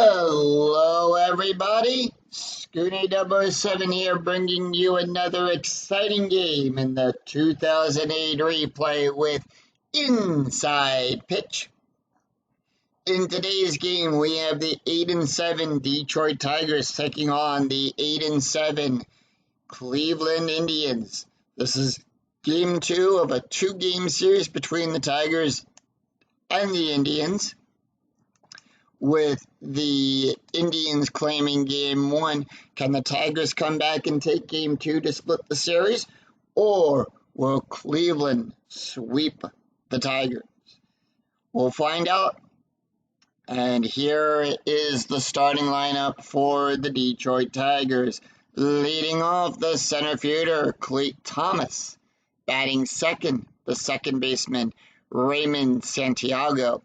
Hello, everybody. Scooty 007 here, bringing you another exciting game in the 2008 replay with Inside Pitch. In today's game, we have the 8-7 Detroit Tigers taking on the 8-7 Cleveland Indians. This is game 2 of a 2-game series between the Tigers and the Indians, with the Indians claiming game 1. Can the Tigers come back and take game 2 to split the series? Or will Cleveland sweep the Tigers? We'll find out. And here is the starting lineup for the Detroit Tigers. Leading off, the center fielder, Clete Thomas. Batting second, the second baseman, Raymond Santiago.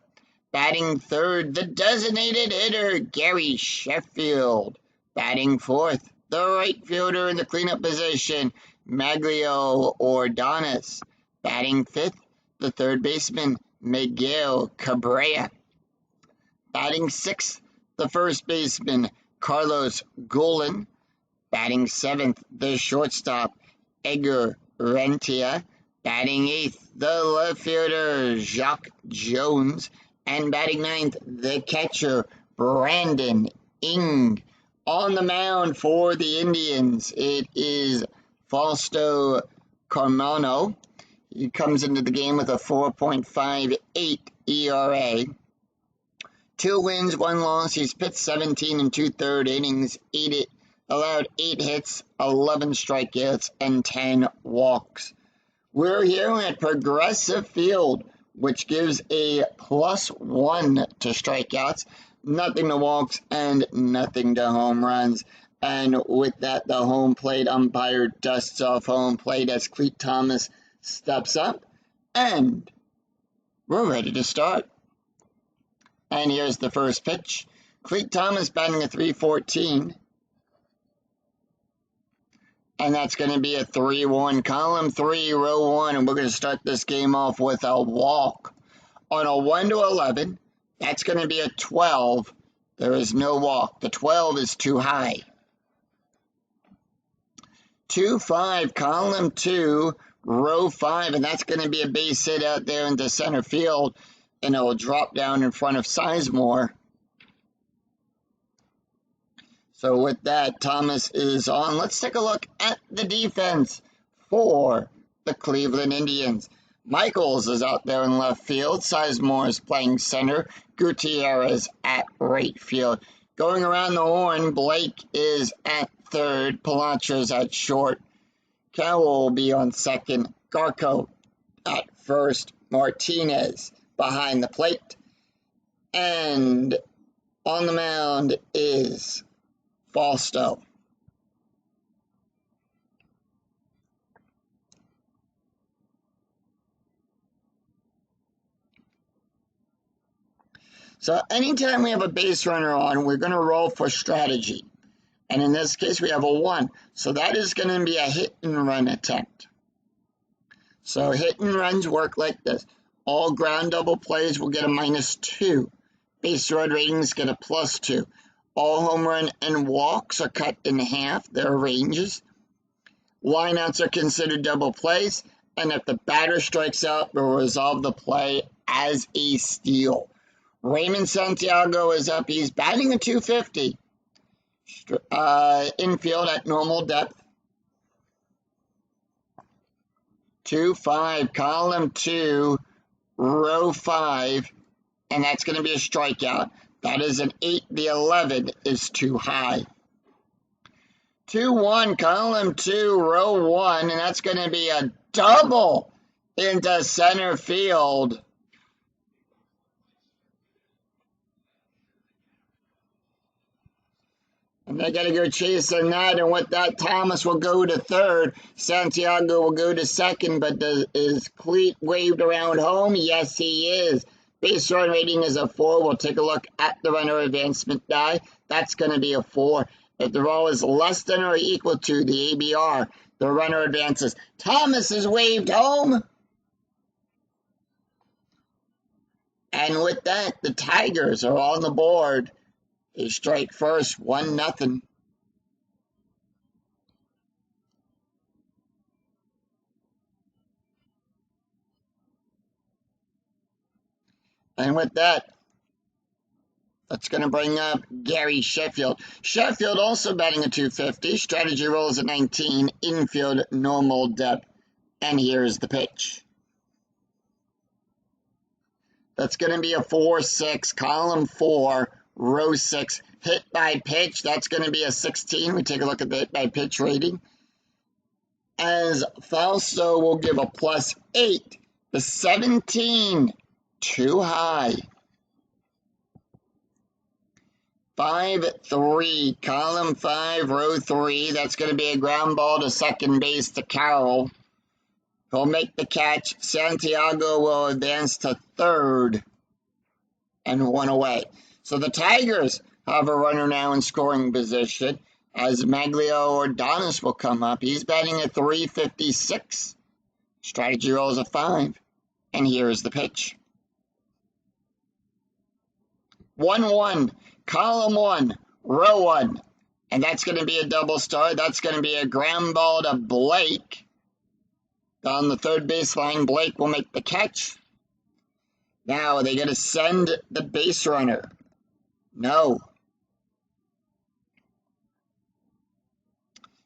Batting third, the designated hitter, Gary Sheffield. Batting fourth, the right fielder in the cleanup position, Maglio Ordonez. Batting fifth, the third baseman, Miguel Cabrera. Batting sixth, the first baseman, Carlos Guillen. Batting seventh, the shortstop, Edgar Rentia. Batting eighth, the left fielder, Jacque Jones. And batting ninth, the catcher, Brandon Ing. On the mound for the Indians, it is Fausto Carmona. He comes into the game with a 4.58 ERA. 2 wins, 1 loss. He's pitched 17 and 2/3 innings, allowed 8 hits, 11 strikeouts, and 10 walks. We're here at Progressive Field, which gives a +1 to strikeouts, nothing to walks, and nothing to home runs. And with that, the home plate umpire dusts off home plate as Clete Thomas steps up, and we're ready to start. And here's the first pitch. Clete Thomas batting a .314. And that's going to be a 3-1, column 3, row 1, and we're going to start this game off with a walk. On a 1 to 11, that's going to be a 12. There is no walk. The 12 is too high. 2-5, column 2, row 5, and that's going to be a base hit out there into center field, and it will drop down in front of Sizemore. So with that, Thomas is on. Let's take a look at the defense for the Cleveland Indians. Michaels is out there in left field. Sizemore is playing center. Gutierrez at right field. Going around the horn, Blake is at third. Palacios at short. Cowell will be on second. Garco at first. Martinez behind the plate. And on the mound is Fausto. So anytime we have a base runner on, we're going to roll for strategy. And in this case, we have a 1. So that is going to be a hit and run attempt. So hit and runs work like this. All ground double plays will get a -2. Base run ratings get a +2. All home run and walks are cut in half, their ranges. Lineouts are considered double plays, and if the batter strikes out, we'll resolve the play as a steal. Raymond Santiago is up. He's batting a .250. Infield at normal depth. 2-5, column 2, row 5, and that's going to be a strikeout. That is an 8. The 11 is too high. 2-1, column 2, row 1, and that's going to be a double into center field. And they got to go chasing that, and with that, Thomas will go to third. Santiago will go to second, but is Clete waved around home? Yes, he is. Base run rating is a 4. We'll take a look at the runner advancement die. That's going to be a 4. If the roll is less than or equal to the ABR, the runner advances. Thomas is waved home. And with that, the Tigers are on the board A strike first, 1-0. And with that, that's going to bring up Gary Sheffield. Sheffield also batting a 250. Strategy rolls at 19. Infield, normal depth. And here's the pitch. That's going to be a 4-6, column 4, row 6. Hit by pitch, that's going to be a 16. We take a look at the hit by pitch rating. As Fausto will give a +8. The 17, too high. 5-3, column 5, row 3. That's going to be a ground ball to second base to Carroll. He'll make the catch. Santiago will advance to third and 1 away. So the Tigers have a runner now in scoring position as Maglio Ordonez will come up. He's batting at 356. Strategy rolls a 5. And here's the pitch. 1-1, column 1, row 1. And that's going to be a double star. That's going to be a ground ball to Blake. On the third baseline, Blake will make the catch. Now, are they going to send the base runner? No.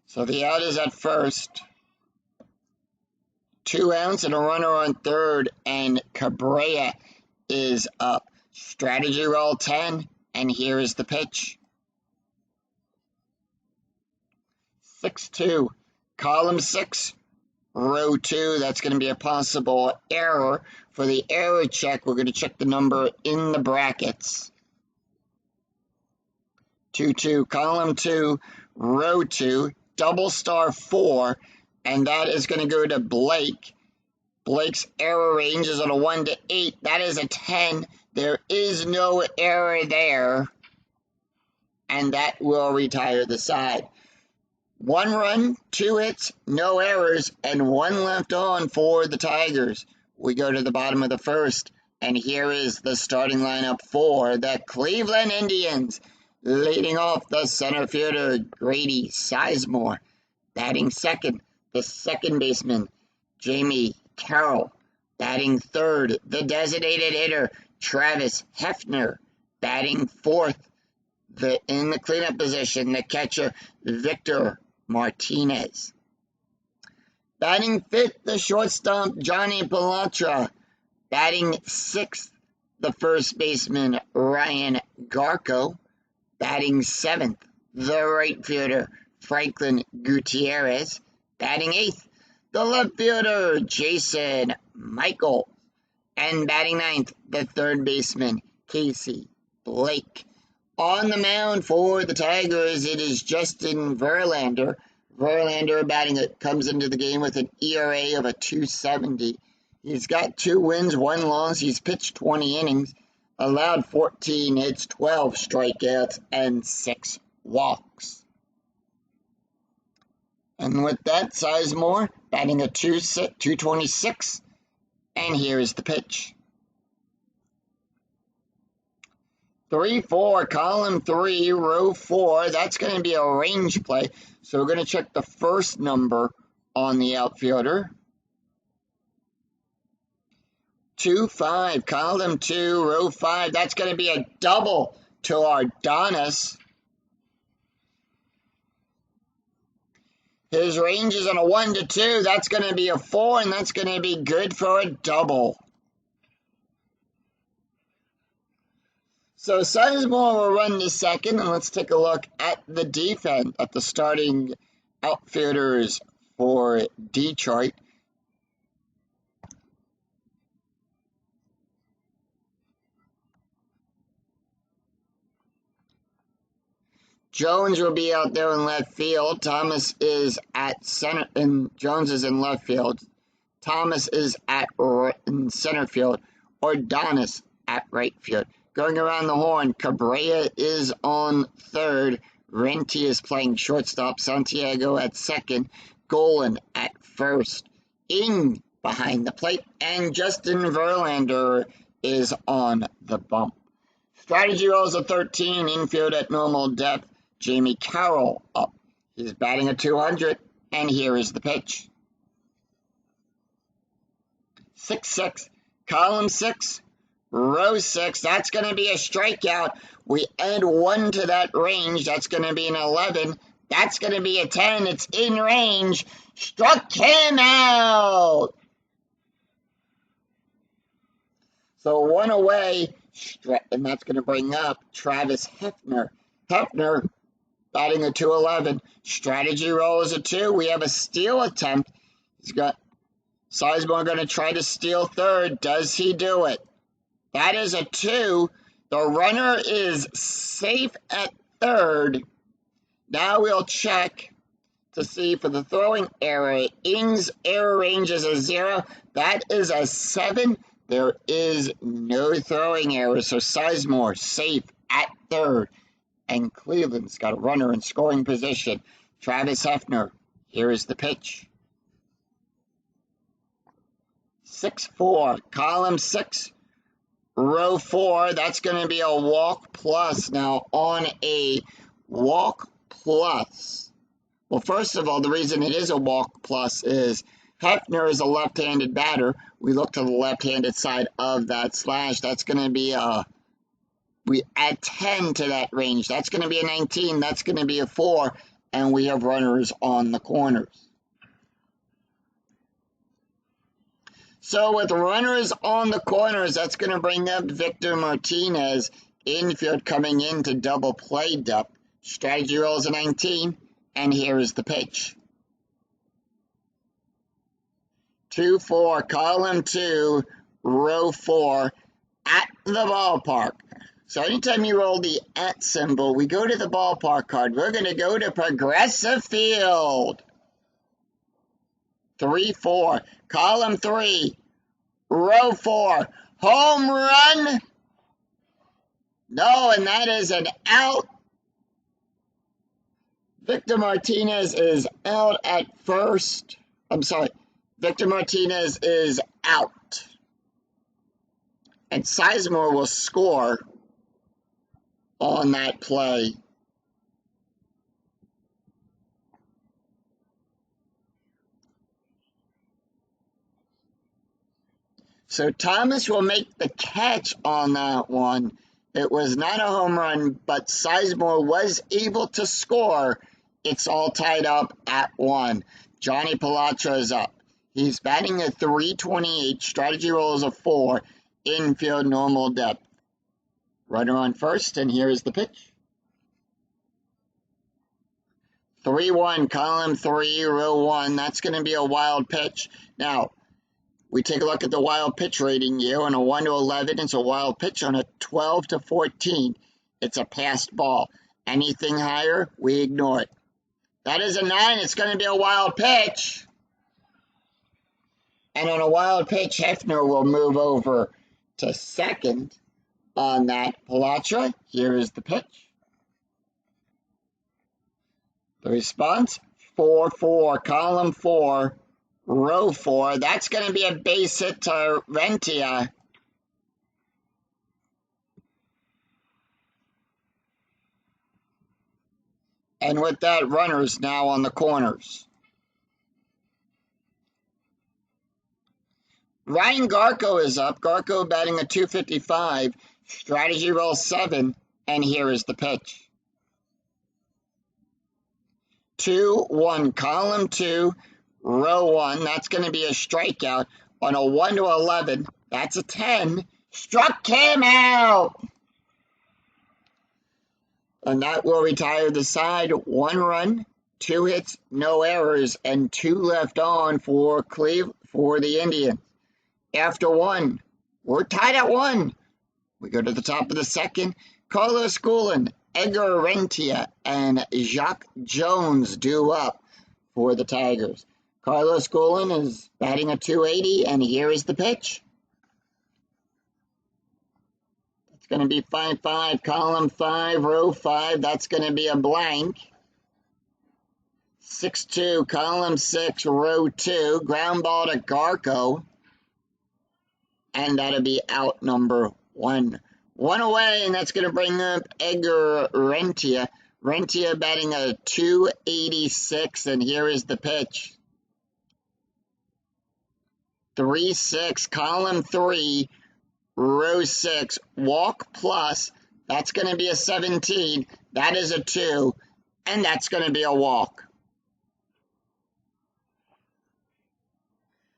So the out is at first. 2 outs and a runner on third, and Cabrera is up. Strategy roll 10, and here is the pitch. 6-2, column 6. Row 2, that's going to be a possible error. For the error check, we're going to check the number in the brackets. 2-2, column 2, row 2, double star 4, and that is going to go to Blake. Blake's error range is on a 1 to 8. That is a 10. There is no error there, and that will retire the side. 1 run, 2 hits, no errors, and 1 left on for the Tigers. We go to the bottom of the first, and here is the starting lineup for the Cleveland Indians. Leading off, the center fielder, Grady Sizemore. Batting second, the second baseman, Jamie Carroll. Batting third, the designated hitter, Travis Hefner. Batting fourth, in the cleanup position, the catcher, Victor Martinez. Batting fifth, the shortstop, Johnny Pilatra. Batting sixth, the first baseman, Ryan Garco. Batting seventh, the right fielder, Franklin Gutierrez. Batting eighth, the left fielder, Jason Michael. And batting ninth, the third baseman, Casey Blake. On the mound for the Tigers, it is Justin Verlander. Verlander comes into the game with an ERA of a 2.70. He's got 2 wins, 1 loss. He's pitched 20 innings, allowed 14 hits, 12 strikeouts, and 6 walks. And with that, Sizemore batting a 226. And here is the pitch. 3-4, column 3, row 4. That's going to be a range play. So we're going to check the first number on the outfielder. 2-5, column 2, row 5. That's going to be a double to Ordonez. His range is on a 1 to 2. That's going to be a 4, and that's going to be good for a double. So Sizemore will run to second, and let's take a look at the defense, at the starting outfielders for Detroit. Jones will be out there in left field. Thomas is at center, and Jones is in left field. Thomas is in center field. Ordonez at right field. Going around the horn, Cabrera is on third. Renty is playing shortstop. Santiago at second. Golan at first. In behind the plate. And Justin Verlander is on the bump. Strategy rolls a 13, infield at normal depth. Jamie Carroll up. He's batting a 200, and here is the pitch. 6-6, column 6, row 6. That's going to be a strikeout. We add 1 to that range. That's going to be an 11. That's going to be a 10. It's in range. Struck him out. So 1 away, and that's going to bring up Travis Hefner. Hefner batting a 211. Strategy roll is a 2. We have a steal attempt. He's got Sizemore going to try to steal third. Does he do it? That is a 2. The runner is safe at third. Now we'll check to see for the throwing error. Ings error range is a 0. That is a 7. There is no throwing error, so Sizemore safe at third. And Cleveland's got a runner in scoring position. Travis Hefner, here is the pitch. 6-4, column 6, row 4. That's going to be a walk plus. Now, on a walk plus, well, first of all, the reason it is a walk plus is Hefner is a left-handed batter. We look to the left-handed side of that slash. That's going to be we add 10 to that range. That's going to be a 19. That's going to be a 4. And we have runners on the corners. So with runners on the corners, that's going to bring up Victor Martinez. Infield coming into double play depth. Strategy rolls a 19. And here is the pitch. 2-4, column 2, row 4, at the ballpark. So anytime you roll the at symbol, we go to the ballpark card. We're going to go to Progressive Field. 3-4, column 3, row 4, home run. No, and that is an out. Victor Martinez is out at first. I'm sorry. Victor Martinez is out. And Sizemore will score on that play. So Thomas will make the catch on that one. It was not a home run, but Sizemore was able to score. It's all tied up at 1. Johnny Palatra is up. He's batting a 328. Strategy roll is a 4. Infield normal depth. Runner on first, and here is the pitch. 3-1, column 3, row 1. That's going to be a wild pitch. Now, we take a look at the wild pitch rating here. On a 1 to 11, it's a wild pitch. On a 12 to 14, it's a passed ball. Anything higher, we ignore it. That is a 9. It's going to be a wild pitch. And on a wild pitch, Hefner will move over to second on that. Palatra, here is the pitch. The response, 4-4, column 4, row 4. That's going to be a base hit to Rentia. And with that, runners now on the corners. Ryan Garko is up. Garko batting a 255. Strategy roll 7. And here is the pitch. 2-1, column 2, row 1. That's going to be a strikeout. On a 1 to 11, that's a 10. Struck him out. And that will retire the side. 1 run, 2 hits, no errors, and 2 left on for the Indians. After 1, we're tied at 1. We go to the top of the second. Carlos Guillen, Edgar Rentia, and Jacque Jones due up for the Tigers. Carlos Guillen is batting a 280, and here is the pitch. It's going to be 5-5, column 5, row 5. That's going to be a blank. 6-2, column 6, row 2. Ground ball to Garko. And that'll be out number 1. One away, and that's going to bring up Edgar Rentia. Rentia batting a 286, and here is the pitch. 3-6, column 3, row 6, walk plus. That's going to be a 17. That is a 2, and that's going to be a walk.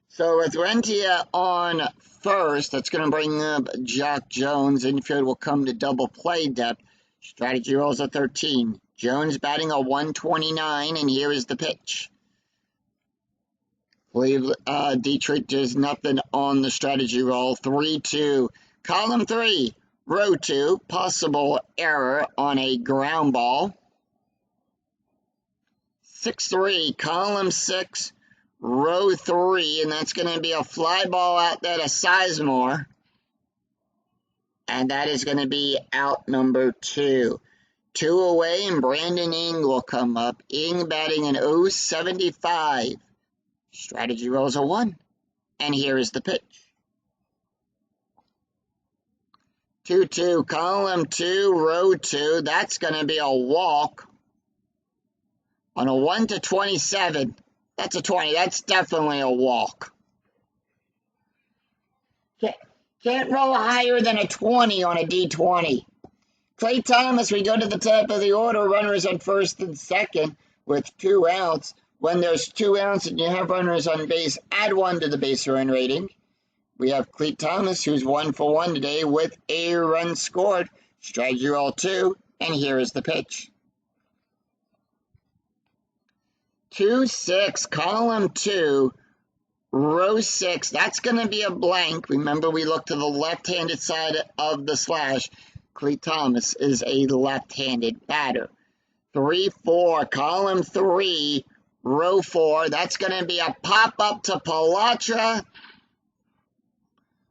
So with Rentia on first, that's going to bring up Jack Jones. Infield will come to double play depth. Strategy rolls a 13. Jones batting a 129, and here is the pitch. Dietrich does nothing on the strategy roll. 3-2. Column 3, row 2, possible error on a ground ball. 6-3, column 6, row 3, and that's going to be a fly ball out there to Sizemore. And that is going to be out number 2. 2 away, and Brandon Ing will come up. Ing batting an 075. Strategy rolls a 1. And here is the pitch. 2-2, column 2, row 2. That's going to be a walk. On a 1-27. That's a 20. That's definitely a walk. Can't roll higher than a 20 on a D20. Clay Thomas, we go to the top of the order. Runners on first and second with 2 outs. When there's 2 outs and you have runners on base, add 1 to the base run rating. We have Clay Thomas, who's 1 for 1 today with a run scored. Strategy roll 2, and here is the pitch. 2-6, column 2, row 6. That's going to be a blank. Remember, we look to the left-handed side of the slash. Clay Thomas is a left-handed batter. 3-4, column 3, row 4. That's going to be a pop-up to Palatra,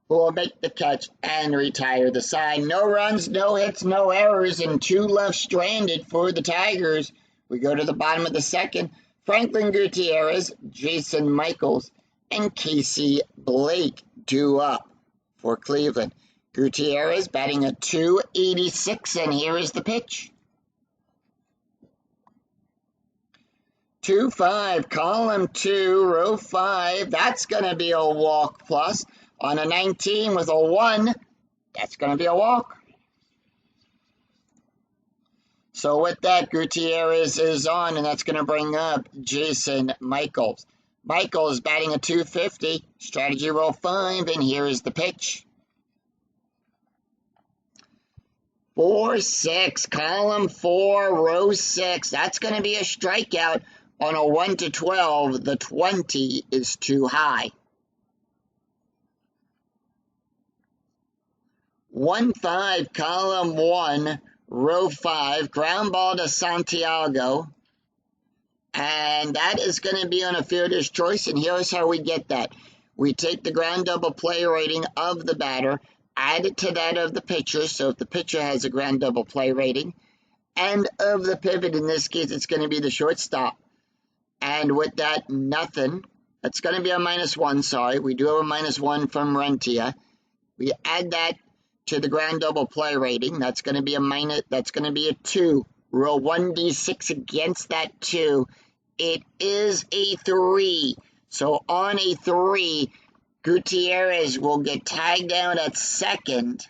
who will make the catch and retire the side. No runs, no hits, no errors, and 2 left stranded for the Tigers. We go to the bottom of the second. Franklin Gutierrez, Jason Michaels, and Casey Blake due up for Cleveland. Gutierrez batting a 286, and here is the pitch. 2-5, column 2, row 5. That's going to be a walk plus. On a 19 with a 1, that's going to be a walk. So with that, Gutierrez is on, and that's going to bring up Jason Michaels. Michaels batting a 250, strategy roll 5, and here is the pitch. 4-6, column 4, row 6. That's going to be a strikeout on a 1-12. The 20 is too high. 1-5, column 1, row 5, ground ball to Santiago, and that is going to be on a fielder's choice, and here's how we get that. We take the ground double play rating of the batter, add it to that of the pitcher, so if the pitcher has a ground double play rating, and of the pivot, in this case, it's going to be the shortstop. And with that, nothing. That's going to be a -1, sorry. We do have a -1 from Rentia. We add that to the ground double play rating. That's going to be a 2. Roll 1d6 against that 2. It is a 3. So on a 3, Gutierrez will get tagged down at second,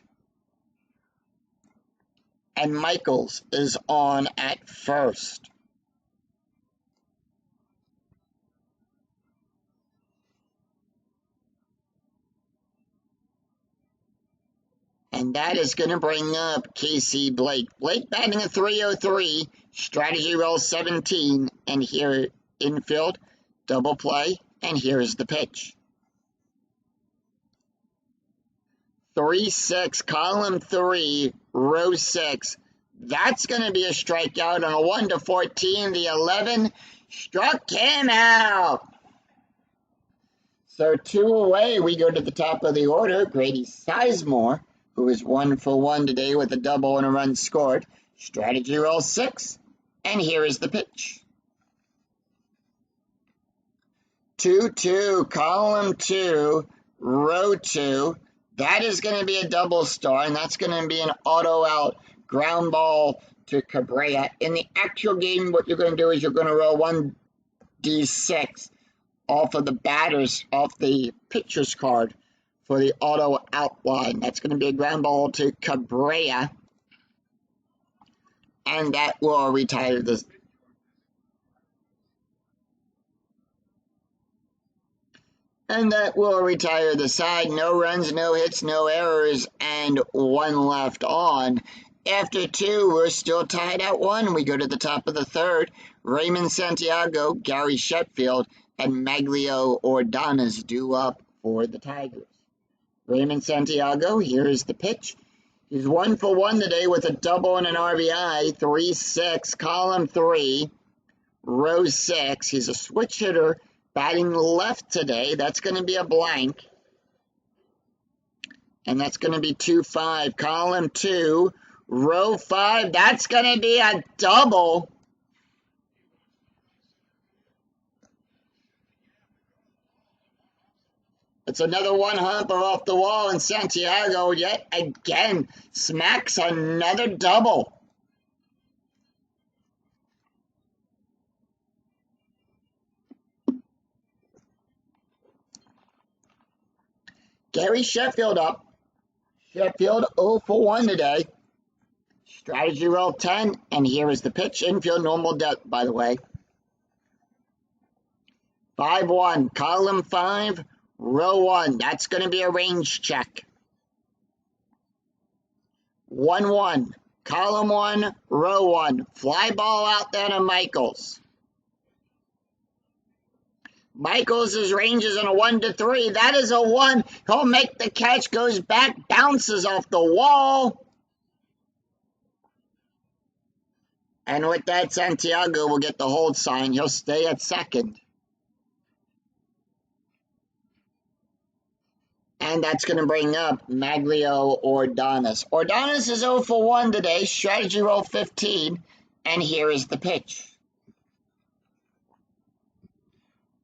and Michaels is on at first. And that is going to bring up Casey Blake. Blake batting a 303, strategy roll 17, and here infield, double play, and here is the pitch. 3-6, column 3, row 6. That's going to be a strikeout on a 1-14. The 11 struck him out. So 2 away, we go to the top of the order. Grady Sizemore, who is 1 for 1 today with a double and a run scored. Strategy roll 6, and here is the pitch. 2-2, column 2, row 2. That is going to be a double star, and that's going to be an auto out ground ball to Cabrera. In the actual game, what you're going to do is you're going to roll 1d6 off of the pitcher's card for the auto outline. That's going to be a ground ball to Cabrera, and that will retire the side. No runs, no hits, no errors, and 1 left on. After 2, we're still tied at 1. We go to the top of the 3rd. Raymond Santiago, Gary Sheffield, and Maglio Ordonez due up for the Tigers. Raymond Santiago, here's the pitch. He's 1 for 1 today with a double and an RBI. 3-6, column 3, row 6. He's a switch hitter, batting left today. That's going to be a blank. And that's going to be 2-5, column 2, row 5. That's going to be a double. It's another one humper off the wall, and Santiago yet again smacks another double. Gary Sheffield up. Sheffield 0 for 1 today. Strategy roll 10, and here is the pitch. Infield normal depth, by the way. 5-1, column 5, row 1. That's going to be a range check. 1-1, column 1, row 1. Fly ball out there to Michaels. Michaels' range is in a 1-3. That is a 1. He'll make the catch, goes back, bounces off the wall. And with that, Santiago will get the hold sign. He'll stay at second. And that's going to bring up Maglio Ordonez. Ordonez is 0 for 1 today. Strategy roll 15. And here is the pitch.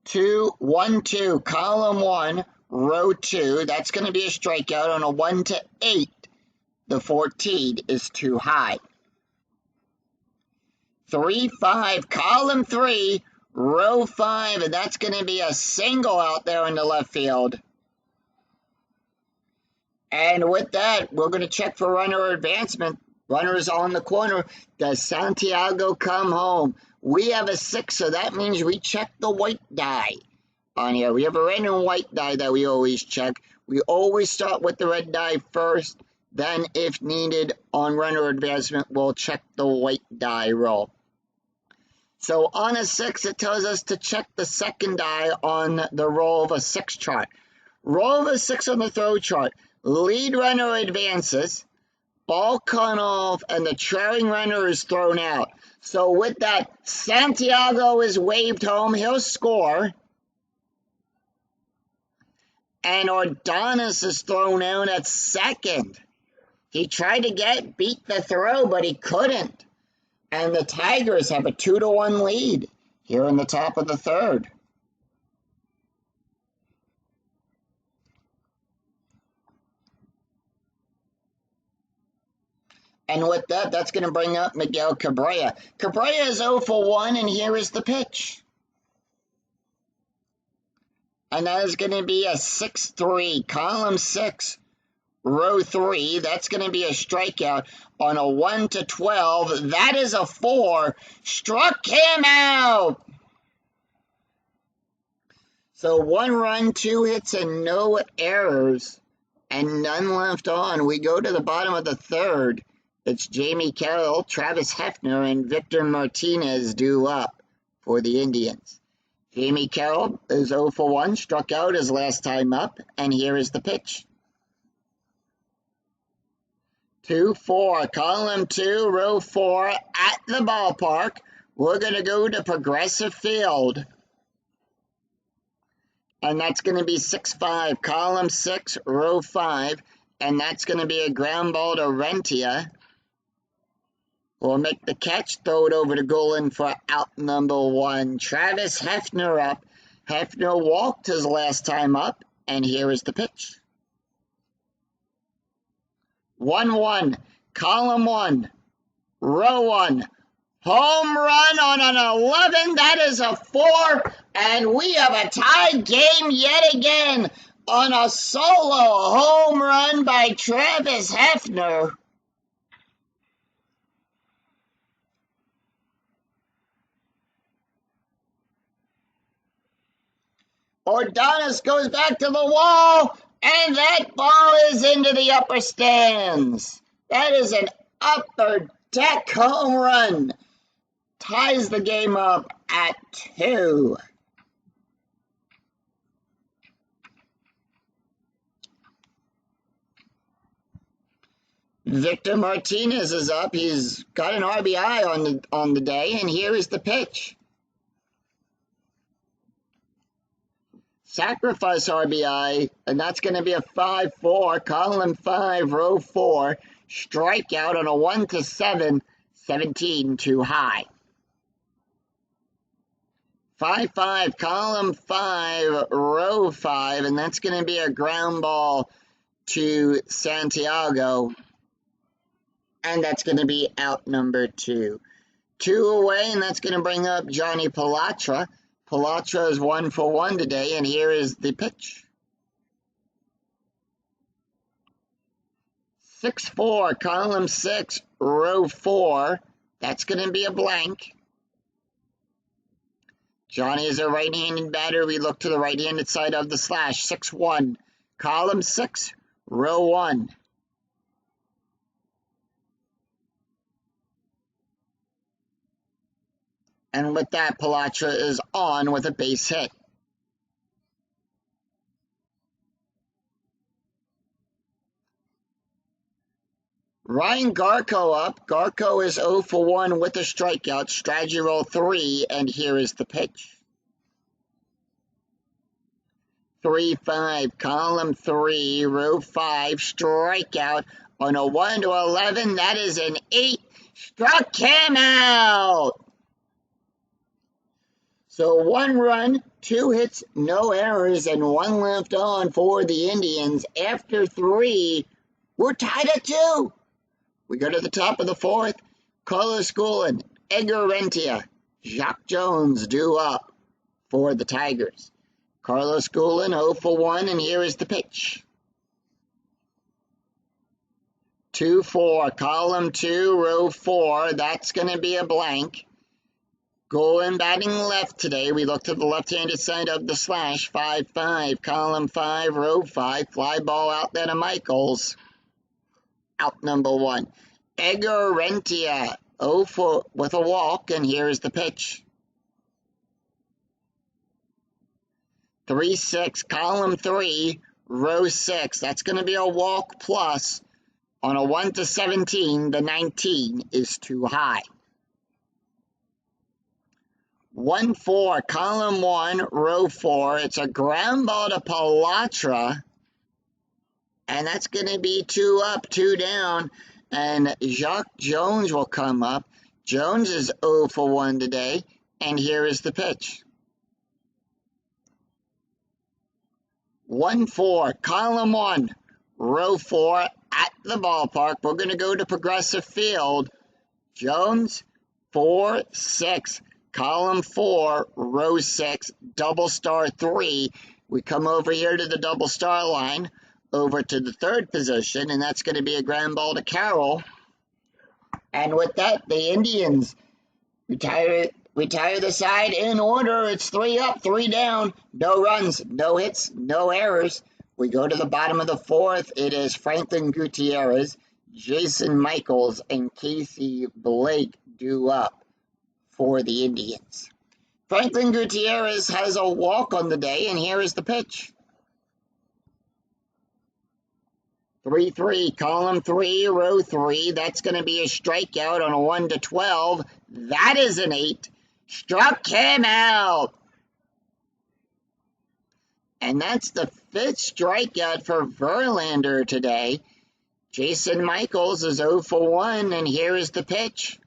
2-1-2, column 1, row 2. That's going to be a strikeout on a 1-8. The 14 is too high. 3-5, column 3, row 5. And that's going to be a single out there in the left field. And with that, we're going to check for runner advancement. Runner is on the corner. Does Santiago come home? We have a 6, so that means we check the white die on here. We have a red and white die that we always check. We always start with the red die first. Then, if needed, on runner advancement, we'll check the white die roll. So on a 6, it tells us to check the second die on the roll of a 6 chart. Roll of a 6 on the throw chart. Lead runner advances, ball cut off, and the trailing runner is thrown out. So with that, Santiago is waved home. He'll score. And Ordonez is thrown out at second. He tried to beat the throw, but he couldn't. And the Tigers have a 2-1 lead here in the top of the 3rd. And with that, that's going to bring up Miguel Cabrera. Cabrera is 0 for 1, and here is the pitch. And that is going to be a 6-3, column 6, row 3. That's going to be a strikeout on a 1-12. That is a 4. Struck him out. So 1 run, 2 hits, and no errors, and none left on. We go to the bottom of the 3rd. It's Jamie Carroll, Travis Hefner, and Victor Martinez due up for the Indians. Jamie Carroll is 0 for 1, struck out his last time up, and here is the pitch. 2-4, column 2, row 4, at the ballpark. We're going to go to Progressive Field. And that's going to be 6-5, column 6, row 5, and that's going to be a ground ball to Rentia. We'll make the catch, throw it over to Golan for out number 1. Travis Hefner up. Hefner walked his last time up, and here is the pitch. 1-1, column 1, row 1. Home run on an 11, that is a 4, and we have a tie game yet again on a solo home run by Travis Hefner. Ordonis goes back to the wall, and that ball is into the upper stands. That is an upper deck home run. Ties the game up at 2. Victor Martinez is up. He's got an RBI on the day, and here is the pitch. Sacrifice RBI, and that's going to be a 5-4, column 5, row 4. Strikeout on a 1-7, 17 too high. 5-5, column 5, row 5, and that's going to be a ground ball to Santiago, and that's going to be out number 2. 2 away, and that's going to bring up Johnny Palatra. Palatra is 1 for 1 today, and here is the pitch. 6-4, column 6, row 4. That's going to be a blank. Johnny is a right-handed batter. We look to the right-handed side of the slash. 6-1, column 6, row 1. And with that, Palatra is on with a base hit. Ryan Garko up. Garko is 0 for 1 with a strikeout. Strategy roll 3, and here is the pitch. 3-5, column 3, row 5, strikeout on a 1-11. That is an 8. Struck him out. So 1 run, 2 hits, no errors, and 1 left on for the Indians. After 3, we're tied at 2. We go to the top of the 4th. Carlos Guillen, Edgar Rentia, Jacque Jones due up for the Tigers. Carlos Guillen 0 for 1, and here is the pitch. 2-4, column 2, row 4. That's going to be a blank. Guillen batting left today. We look to the left-handed side of the slash. 5-5, column 5, row 5. Fly ball out there to Michaels. Out number 1. Edgar Rentia 0 for with a walk, and here is the pitch. 3-6, column 3, row 6. That's going to be a walk plus. On a 1-17, the 19 is too high. 1-4, column 1, row 4. It's a ground ball to Palatra, and that's going to be 2 up, 2 down, and Jacque Jones will come up. Jones is 0 for 1 today, and here is the pitch. 1-4, column 1, row 4, at the ballpark. We're going to go to Progressive Field. Jones, 4-6, column 4, row 6, double star 3. We come over here to the double star line, over to the 3rd position, and that's going to be a ground ball to Carroll. And with that, the Indians retire the side in order. It's 3 up, 3 down, no runs, no hits, no errors. We go to the bottom of the 4th. It is Franklin Gutierrez, Jason Michaels, and Casey Blake due up for the Indians. Franklin Gutierrez has a walk on the day, and here is the pitch. 3-3, column 3, row 3. That's going to be a strikeout on a 1-12. That is an 8. Struck him out. And that's the 5th strikeout for Verlander today. Jason Michaels is 0 for 1, and here is the pitch.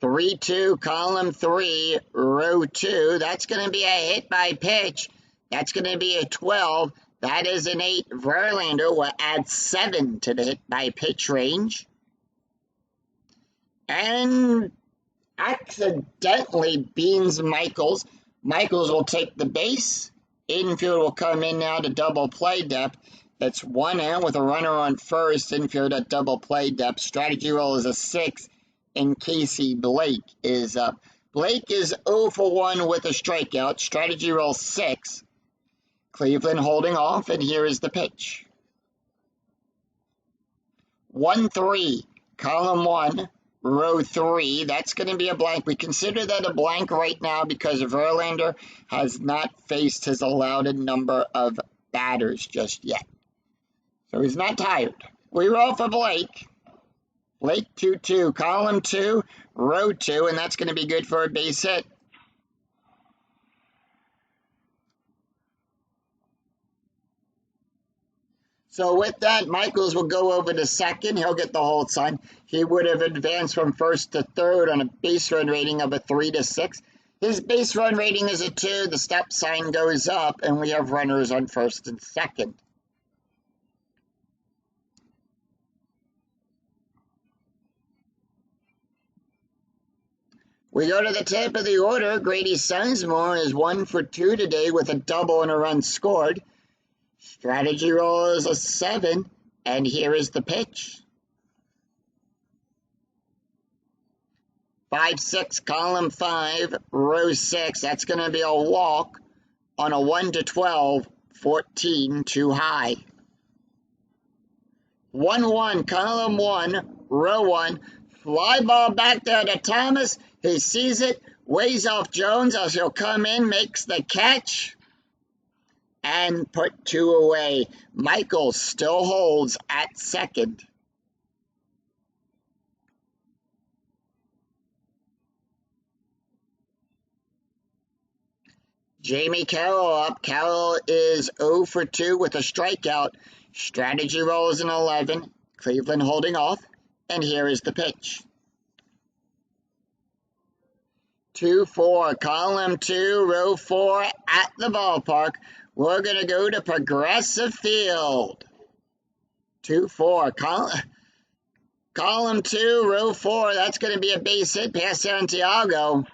3-2, column 3, row 2. That's going to be a hit by pitch. That's going to be a 12. That is an 8. Verlander will add 7 to the hit by pitch range. And accidentally beans Michaels. Michaels will take the base. Infield will come in now to double play depth. It's 1 out with a runner on first. Infield at double play depth. Strategy roll is a 6. And Casey Blake is up. Blake is 0 for 1 with a strikeout. Strategy roll 6. Cleveland holding off, and here is the pitch. 1-3, column 1, row 3. That's going to be a blank. We consider that a blank right now because Verlander has not faced his allowed number of batters just yet. So he's not tired. We roll for Blake. Blake 2-2, column 2, row 2, and that's going to be good for a base hit. So with that, Michaels will go over to second. He'll get the hold sign. He would have advanced from first to third on a base run rating of a 3-6. His base run rating is a 2. The stop sign goes up, and we have runners on first and second. We go to the top of the order. Grady Sizemore is 1 for 2 today with a double and a run scored. Strategy roll is a 7, and here is the pitch. 5-6, column 5, row 6. That's going to be a walk on a 1-12, 14, too high. 1-1, column 1, row 1. Fly ball back there to Thomas. He sees it, waves off Jones as he'll come in, makes the catch, and put 2 away. Michaels still holds at second. Jamie Carroll up. Carroll is 0 for 2 with a strikeout. Strategy roll is an 11. Cleveland holding off, and here is the pitch. 2-4, column 2, row 4 at the ballpark. We're going to go to Progressive Field. 2-4, column 2, row 4. That's going to be a base hit past Santiago.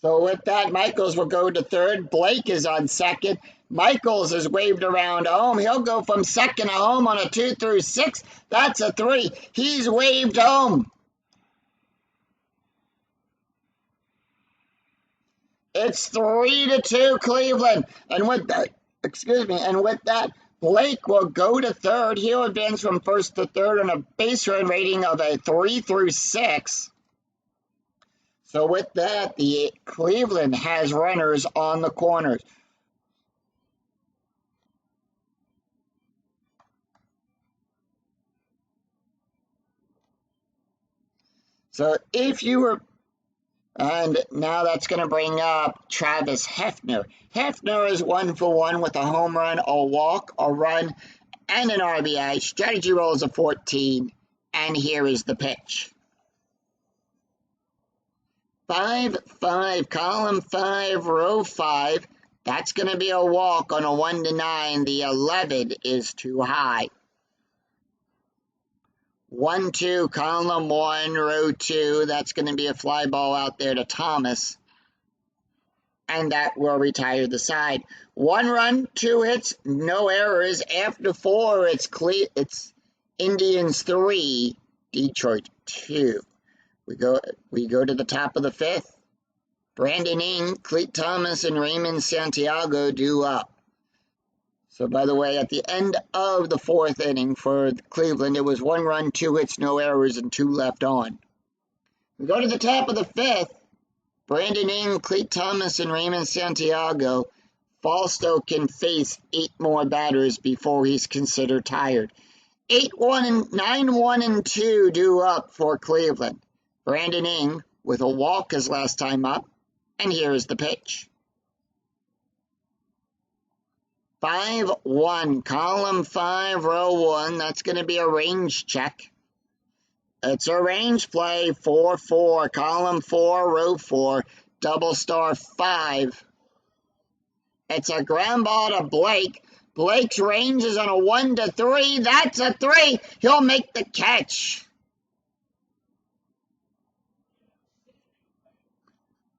So with that, Michaels will go to third. Blake is on second. Michaels is waved around home. He'll go from second to home on a 2-6. That's a 3. He's waved home. It's 3-2 Cleveland. And with that, Blake will go to third. He'll advance from first to third on a base run rating of a 3-6. So with that, the Cleveland has runners on the corners. So if you were, and now that's going to bring up Travis Hefner. Hefner is 1 for 1 with a home run, a walk, a run, and an RBI. Strategy roll is a 14, and here is the pitch. 5-5, column 5, row 5. That's going to be a walk on a 1-9. The 11 is too high. 1-2, column 1, row 2. That's going to be a fly ball out there to Thomas. And that will retire the side. 1 run, 2 hits, no errors. After 4, it's Indians 3, Detroit 2. We go to the top of the 5th. Brandon Ing, Clete Thomas, and Raymond Santiago due up. So, by the way, at the end of the 4th inning for Cleveland, it was 1 run, 2 hits, no errors, and 2 left on. We go to the top of the 5th. Brandon Ing, Clete Thomas, and Raymond Santiago. Falsto can face 8 more batters before he's considered tired. 9-1-2 due up for Cleveland. Brandon Ing with a walk his last time up, and here is the pitch. 5-1, column 5, row 1. That's going to be a range check. It's a range play, 4-4, column 4, row 4. double star 5. It's a ground ball to Blake. Blake's range is on a 1 to 3. That's a 3. He'll make the catch.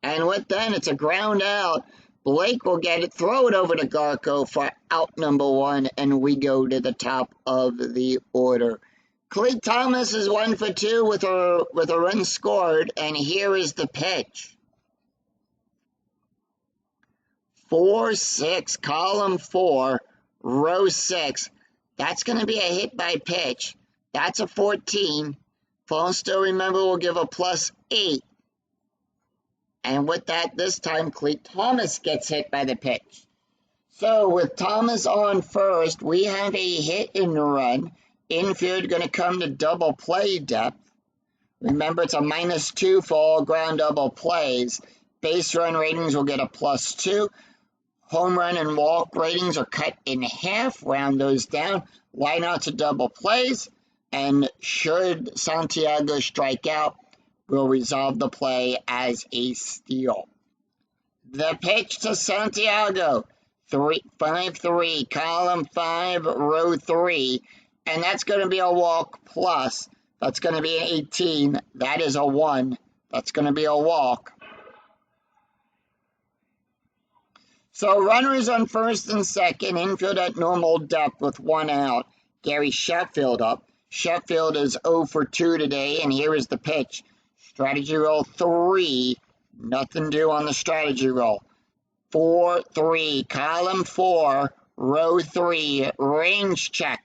And with that, it's a ground out. Blake will get it, throw it over to Garko for out number 1, and we go to the top of the order. Cleet Thomas is 1 for 2 with a run scored, and here is the pitch. 4-6, column 4, row 6. That's going to be a hit by pitch. That's a 14. Phone still, remember, will give a +8. And with that, this time, Cleet Thomas gets hit by the pitch. So with Thomas on first, we have a hit and run. Infield going to come to double play depth. Remember, it's a -2 for all ground double plays. Base run ratings will get a +2. Home run and walk ratings are cut in half. Round those down. Lineouts to double plays. And should Santiago strike out, will resolve the play as a steal. The pitch to Santiago, 5-3, column 5, row 3, and that's going to be a walk plus. That's going to be an 18. That is a 1. That's going to be a walk. So runners on first and second, infield at normal depth with 1 out. Gary Sheffield up. Sheffield is 0 for 2 today, and here is the pitch. Strategy roll 3, nothing due on the strategy roll. 4-3, column 4, row 3, range check.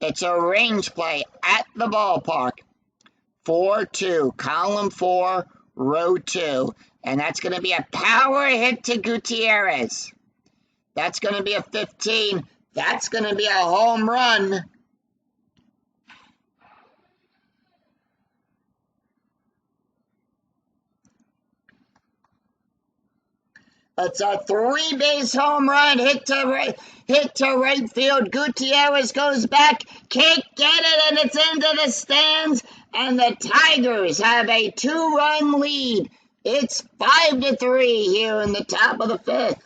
It's a range play at the ballpark. 4-2, column 4, row 2, and that's going to be a power hit to Gutierrez. That's going to be a 15. That's going to be a home run. It's a 3-base home run, hit to right field. Gutierrez goes back, can't get it, and it's into the stands. And the Tigers have a 2-run lead. It's 5-3 here in the top of the 5th.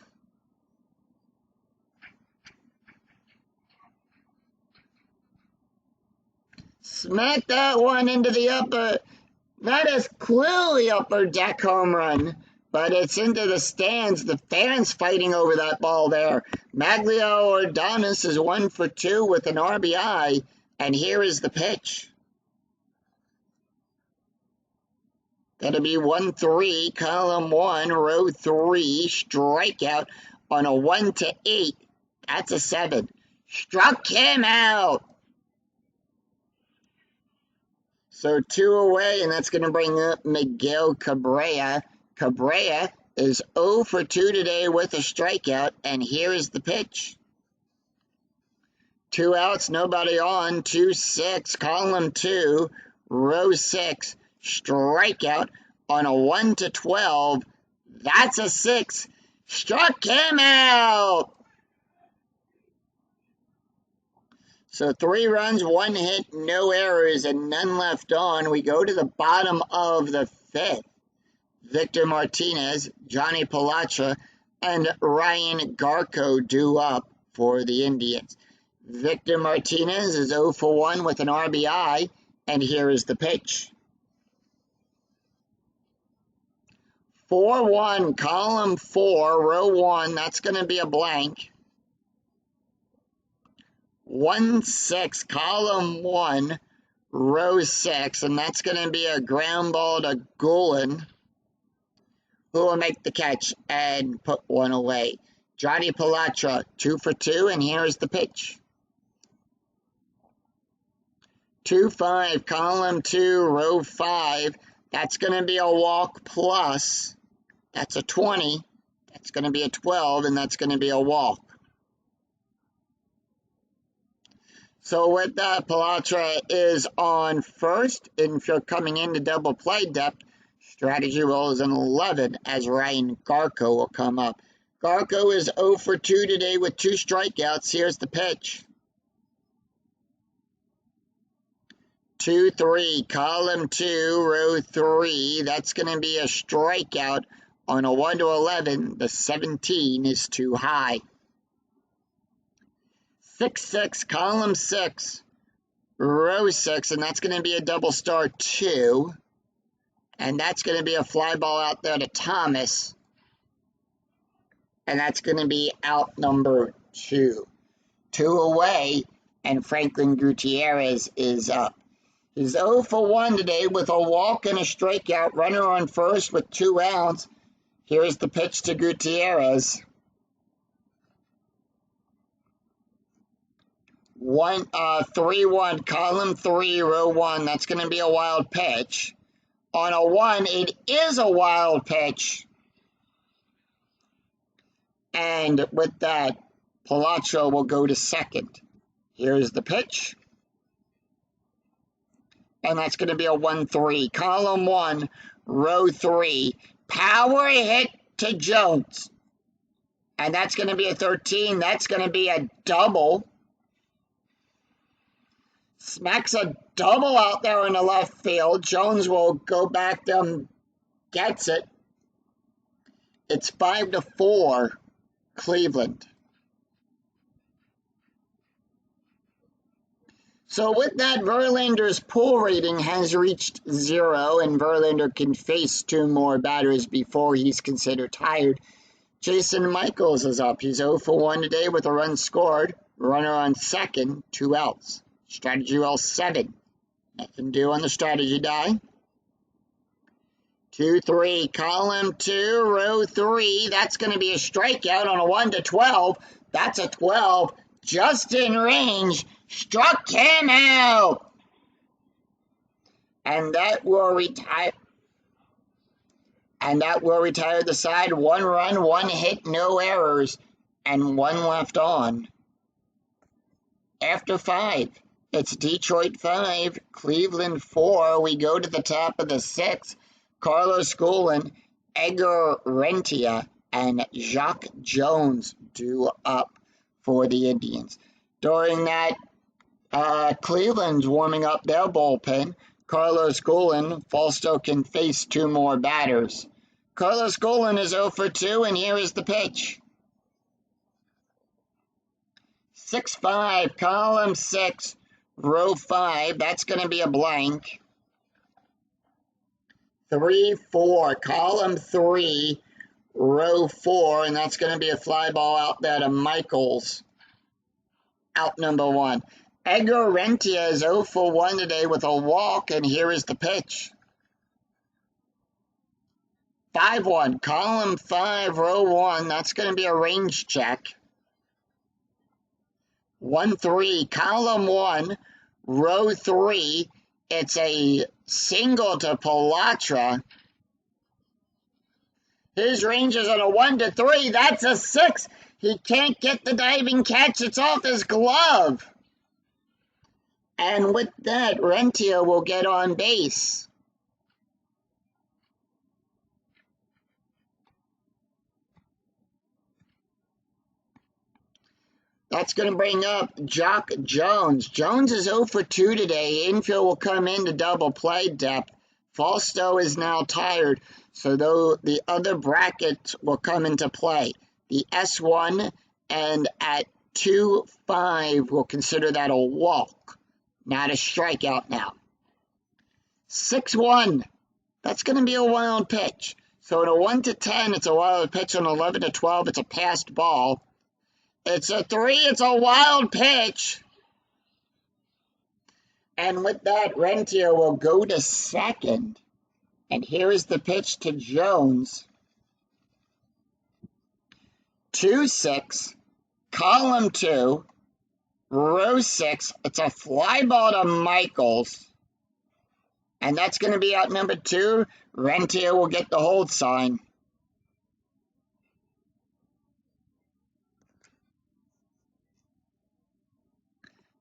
Smack that one into the upper, not as clearly upper deck home run, but it's into the stands. The fans fighting over that ball there. Maglio Ordonez is 1 for 2 with an RBI, and here is the pitch. That'll be 1-3, column 1, row 3, strikeout on a 1 to 8. That's a 7. Struck him out. So 2 away, and that's going to bring up Miguel Cabrera. Cabrera is 0 for 2 today with a strikeout, and here is the pitch. 2 outs, nobody on, 2-6, column 2, row 6, strikeout on a 1 to 12. That's a 6. Struck him out. So 3 runs, 1 hit, no errors, and none left on. We go to the bottom of the 5th. Victor Martinez, Johnny Palatra, and Ryan Garko due up for the Indians. Victor Martinez is 0 for 1 with an RBI, and here is the pitch. 4-1, column 4, row 1, that's going to be a blank. 1-6, column 1, row 6, and that's going to be a ground ball to Gulen, who will make the catch and put 1 away. Johnny Palatra, 2 for 2, and here is the pitch. 2-5, column 2, row 5. That's going to be a walk plus. That's a 20. That's going to be a 12, and that's going to be a walk. So with that, Palatra is on first. If you're coming into double play depth, strategy roll is an 11 as Ryan Garko will come up. Garko is 0 for 2 today with 2 strikeouts. Here's the pitch. 2-3, column 2, row 3. That's going to be a strikeout On a 1 to 11, the 17 is too high. 6-6, column 6, row 6, and that's going to be a double star 2. And that's going to be a fly ball out there to Thomas. And that's going to be out number 2. 2 away, and Franklin Gutierrez is up. He's 0 for 1 today with a walk and a strikeout. Runner on first with 2 outs. Here's the pitch to Gutierrez. 3-1, column 3, row 1. That's going to be a wild pitch. On a 1, it is a wild pitch. And with that, Palazzo will go to second. Here's the pitch. And that's going to be a 1-3. Column 1, row 3. Power hit to Jones. And that's going to be a 13. That's going to be a double. Smacks a double out there in the left field. Jones will go back there, gets it. It's 5-4, Cleveland. So with that, Verlander's pull rating has reached 0, and Verlander can face 2 more batters before he's considered tired. Jason Michaels is up. He's 0 for 1 today with a run scored. Runner on second, 2 outs. Strategy roll 7. Nothing to do on the strategy die. 2-3, column 2, row 3. That's going to be a strikeout on a 1 to 12. That's a 12. Just in range. Struck him out. And that will retire. The side. 1 run, 1 hit, no errors, and 1 left on. After 5, it's Detroit 5, Cleveland 4. We go to the top of the 6th. Carlos Guillen, Edgar Rentia, and Jacque Jones due up for the Indians. During that, Cleveland's warming up their bullpen. Carlos Guillen, Fausto can face 2 more batters. Carlos Guillen is 0 for 2, and here is the pitch. 6-5, column 6, row 5. That's going to be a blank. 3-4, column 3, row 4, and that's going to be a fly ball out there to Michaels. Out number 1. Edgar Rentia is 0 for 1 today with a walk, and here is the pitch. 5-1, column 5, row 1. That's going to be a range check. 1-3, column 1, row 3. It's a single to Palatra. His range is on a 1 to 3. That's a 6. He can't get the diving catch. It's off his glove. And with that, Rentia will get on base. That's going to bring up Jacque Jones. Jones is 0 for 2 today. Infield will come into double play depth. Fausto is now tired, so though the other brackets will come into play. The S1 and at 2-5, we'll consider that a walk, not a strikeout now. 6-1, that's going to be a wild pitch. So at a 1 to 10, it's a wild pitch. On 11 to 12, it's a passed ball. It's a 3, it's a wild pitch. And with that, Rentia will go to second. And here is the pitch to Jones. 2-6, column 2, row 6. It's a fly ball to Michaels. And that's going to be out number 2. Rentia will get the hold sign.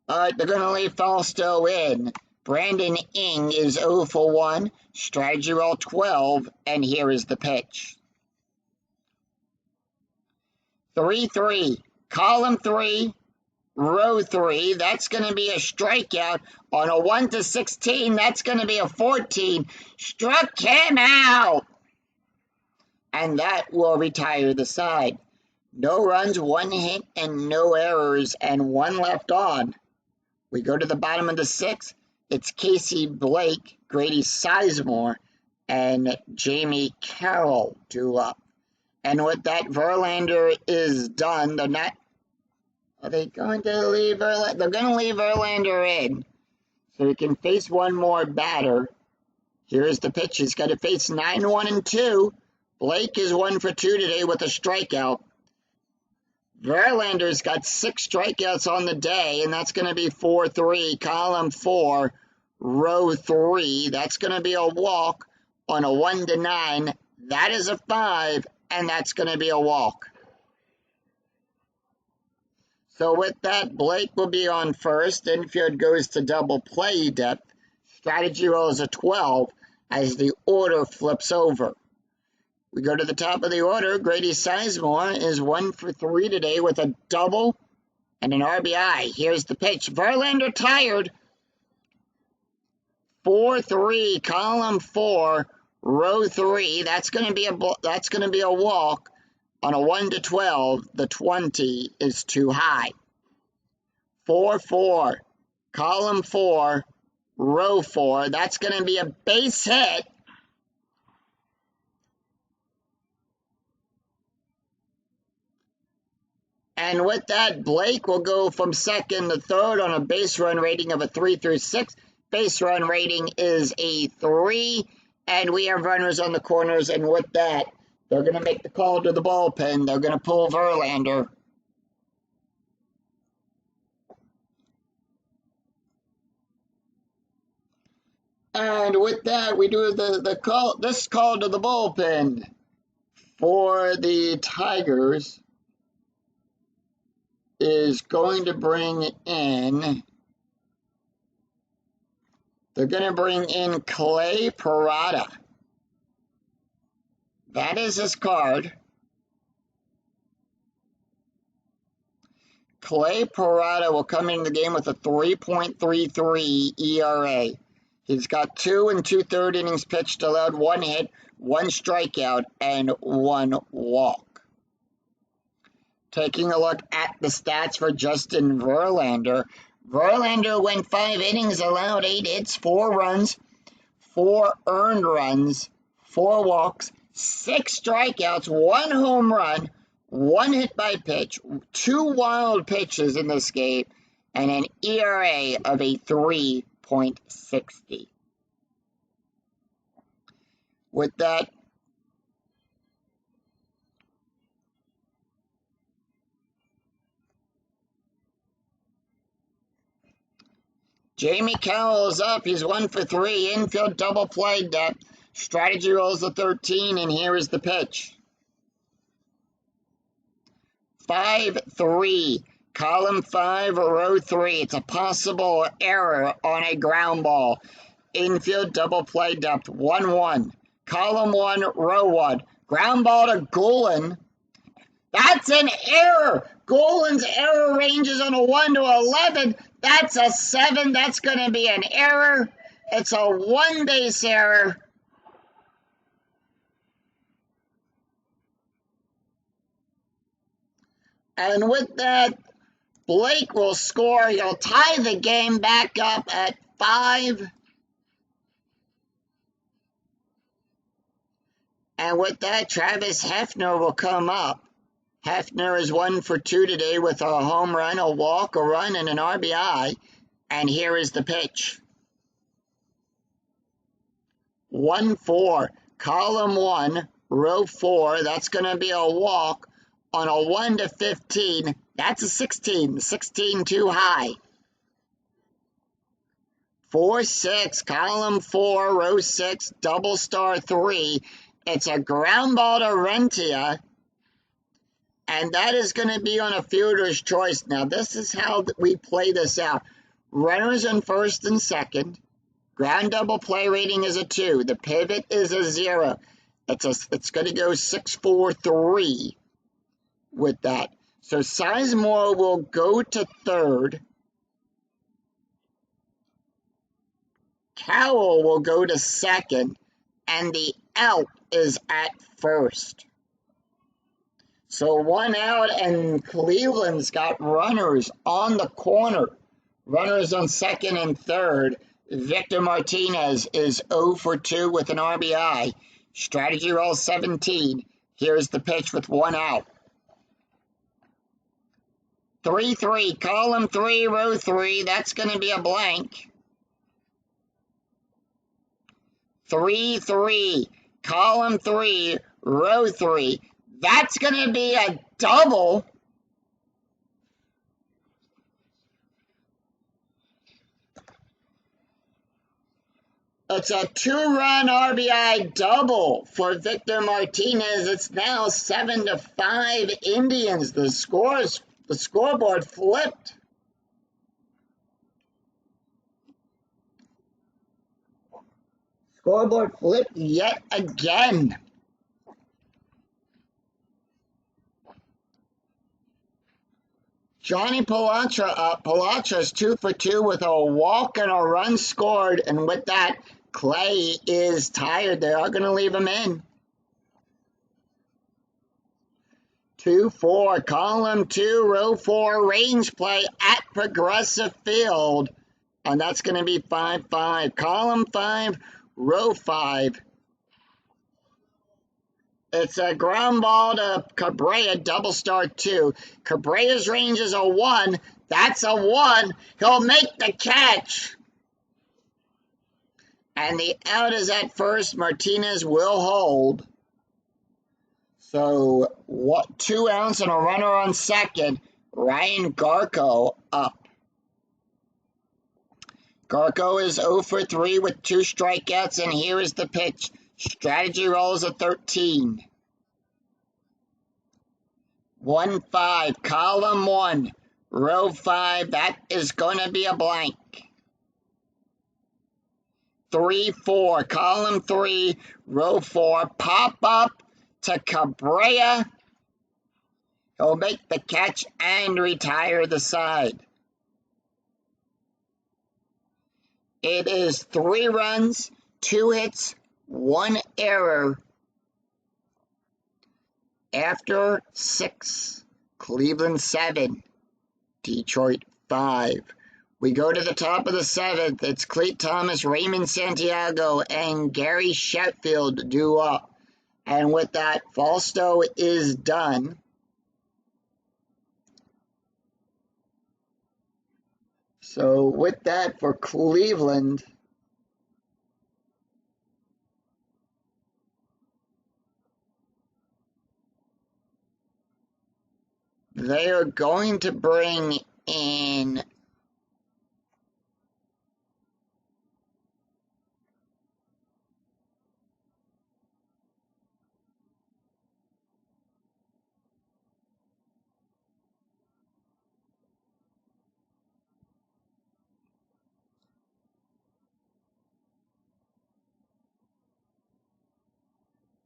All right, they're going to leave Fausto in. Brandon Ing is 0 for 1. Strategy roll 12, and here is the pitch. 3-3, column 3, row 3. That's going to be a strikeout. On a 1 to 16, that's going to be a 14. Struck him out. and that will retire the side. No runs, 1 hit, and no errors, and 1 left on. We go to the bottom of the 6th. It's Casey Blake, Grady Sizemore, and Jamie Carroll due up. And with that, Verlander is done. They're not. Are they going to leave Verlander? They're going to leave Verlander in, so he can face one more batter. Here's the pitch. He's got to face 9-1-2. Blake is 1 for 2 today with a strikeout. Verlander's got 6 strikeouts on the day, and that's going to be 4-3, column 4, row 3. That's going to be a walk on a 1-9. That is a 5, and that's going to be a walk. So with that, Blake will be on first. Infield goes to double play depth. Strategy rolls a 12 as the order flips over. We go to the top of the order. Grady Sizemore is 1 for 3 today with a double and an RBI. Here's the pitch. Verlander tired. 4-3, column 4, row 3. That's going to be a walk on a 1-12. The 20 is too high. 4-4, column 4, row 4. That's going to be a base hit. And with that, Blake will go from second to third on a base run rating of a 3 through 6. Base run rating is a 3, and we have runners on the corners. And with that, they're going to make the call to the bullpen. They're going to pull Verlander. And with that, we do the call. This call to the bullpen for the Tigers is going to bring in. They're going to bring in Clay Parada. That is his card. Clay Parada will come into the game with a 3.33 ERA. He's got 2 2/3 innings pitched, allowed 1 hit, 1 strikeout, and 1 walk. Taking a look at the stats for Justin Verlander. Verlander went 5 innings, allowed 8 hits, 4 runs, 4 earned runs, 4 walks, 6 strikeouts, 1 home run, 1 hit by pitch, 2 wild pitches in this game, and an ERA of a 3.60. With that, Jamie Carroll is up. He's 1 for 3. Infield double play depth. Strategy rolls a 13, and here is the pitch. 5-3, column 5, row 3. It's a possible error on a ground ball. Infield double play depth. 1-1, column 1, row 1. Ground ball to Goulin. That's an error. Goulin's error ranges on a 1 to 11. That's a 7. That's going to be an error. It's a 1 base error. And with that, Blake will score. He'll tie the game back up at 5. And with that, Travis Hefner will come up. Hefner is 1 for 2 today with a home run, a walk, a run, and an RBI. And here is the pitch. 1-4, column 1, row 4. That's going to be a walk on a 1 to 15. That's a 16. 16 too high. 4-6, column 4, row 6, double star 3. It's a ground ball to Rentia. And that is going to be on a fielder's choice. Now, this is how we play this out. Runners in first and second. Ground double play rating is a 2. The pivot is a 0. It's going to go 6-4-3 with that. So Sizemore will go to third. Carroll will go to second. and the out is at first. So 1 out, and Cleveland's got runners on the corner. Runners on second and third. Victor Martinez is 0 for 2 with an RBI. Strategy roll 17. Here's the pitch with 1 out. 3-3, column 3, row 3. That's going to be a blank. 3-3, column 3, row 3. That's going to be a double. It's a 2-run RBI double for Victor Martinez. It's now 7-5 Indians. The scoreboard flipped. Scoreboard flipped yet again. Johnny Palatra up. Palatra's 2 for 2 with a walk and a run scored, and with that, Clay is tired. They are going to leave him in. 2-4, column 2, row 4, range play at Progressive Field, and that's going to be 5-5. Column 5, row 5. It's a ground ball to Cabrera, double star 2. Cabrera's range is a 1. That's a 1. He'll make the catch. And the out is at first. Martinez will hold. So, 2 outs and a runner on second. Ryan Garko up. Garko is 0 for 3 with 2 strikeouts, and here is the pitch. Strategy rolls a 13. 1-5, column 1, row 5. That is going to be a blank. 3-4, column 3, row 4. Pop up to Cabrera. He'll make the catch and retire the side. It is 3 runs, 2 hits, 1 error. After 6, Cleveland 7, Detroit 5. We go to the top of the 7th. It's Clete Thomas, Raymond Santiago, and Gary Sheffield due up. And with that, Falsto is done. So with that, for Cleveland, they are going to bring in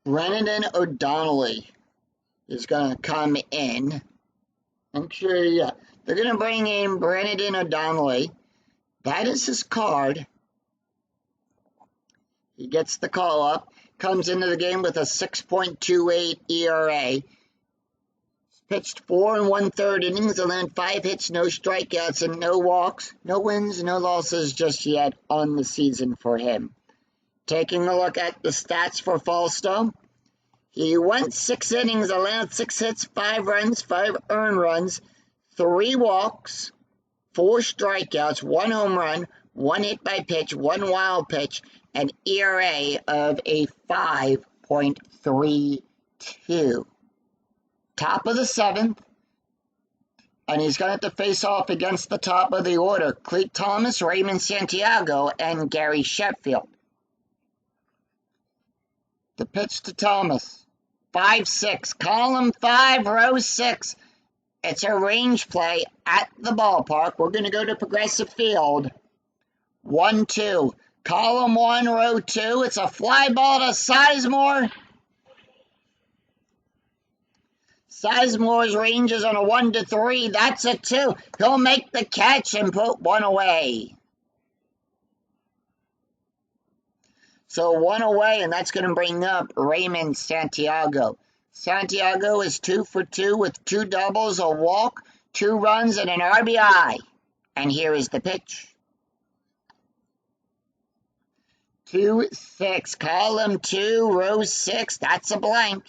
Brennan O'Donnelly is going to come in. I'm sure, yeah. They're going to bring in Brennan O'Donnelly. That is his card. He gets the call up. Comes into the game with a 6.28 ERA. Pitched 4 1/3 innings, and then 5 hits, no strikeouts, and no walks. No wins, no losses just yet on the season for him. Taking a look at the stats for Falsto. He went 6 innings, allowed 6 hits, 5 runs, 5 earned runs, 3 walks, 4 strikeouts, 1 home run, 1 hit by pitch, 1 wild pitch, an ERA of a 5.32. Top of the 7th, and he's going to have to face off against the top of the order, Clete Thomas, Raymond Santiago, and Gary Sheffield. The pitch to Thomas. 5-6, column 5, row 6. It's a range play at the ballpark. We're going to go to Progressive Field. 1-2, column 1, row 2. It's a fly ball to Sizemore. Sizemore's range is on a 1-3. That's a 2. He'll make the catch and put 1 away. So 1 away, and that's going to bring up Raymond Santiago. Santiago is 2 for 2 with 2 doubles, a walk, 2 runs, and an RBI. And here is the pitch. 2-6, column 2, row 6, that's a blank.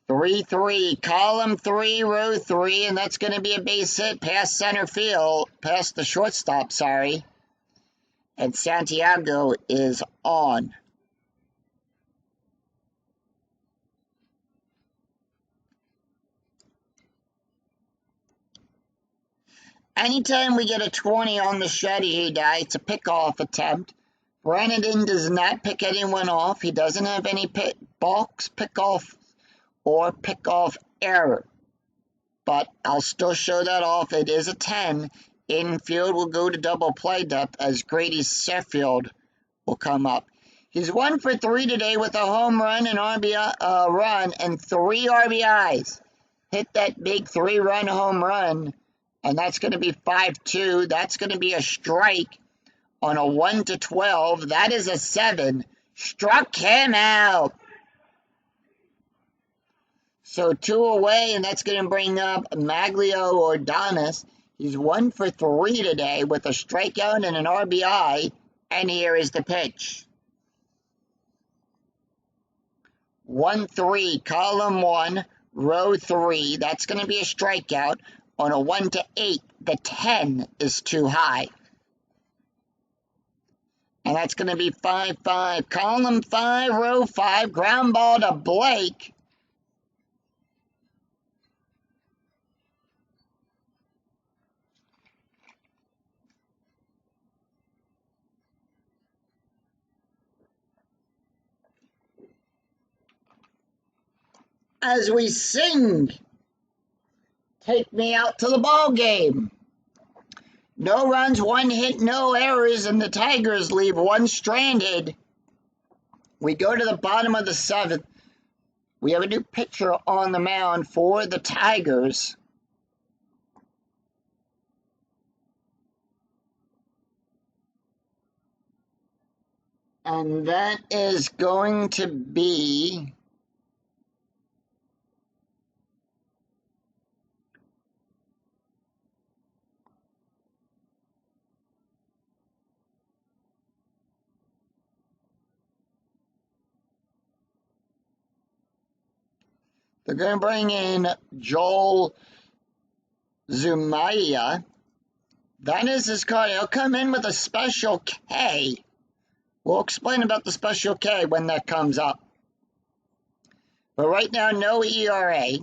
3-3, column 3, row 3, and that's going to be a base hit past center field, past the shortstop, sorry. And Santiago is on. Anytime we get a 20 on the shutter die, it's a pickoff attempt. Brannigan does not pick anyone off. He doesn't have any balks, pickoff, or pickoff error. But I'll still show that off. It is a 10. Infield will go to double play depth as Grady Sheffield will come up. He's 1 for 3 today with a home run and run and 3 RBIs. Hit that big 3-run home run, and that's going to be 5-2. That's going to be a strike on a 1-12. That is a 7. Struck him out. So 2 away, and that's going to bring up Maglio Ordonez. He's 1 for 3 today with a strikeout and an RBI, and here is the pitch. 1-3, column 1, row 3. That's going to be a strikeout on a 1-8. The 10 is too high. And that's going to be 5-5, column 5, row 5, ground ball to Blake. As we sing, Take Me Out to the Ball Game. No runs, 1 hit, no errors, and the Tigers leave 1 stranded. We go to the bottom of the 7th. We have a new pitcher on the mound for the Tigers. And that is going to be they're going to bring in Joel Zumaya. That is his card. He'll come in with a special K. We'll explain about the special K when that comes up. But right now, no ERA.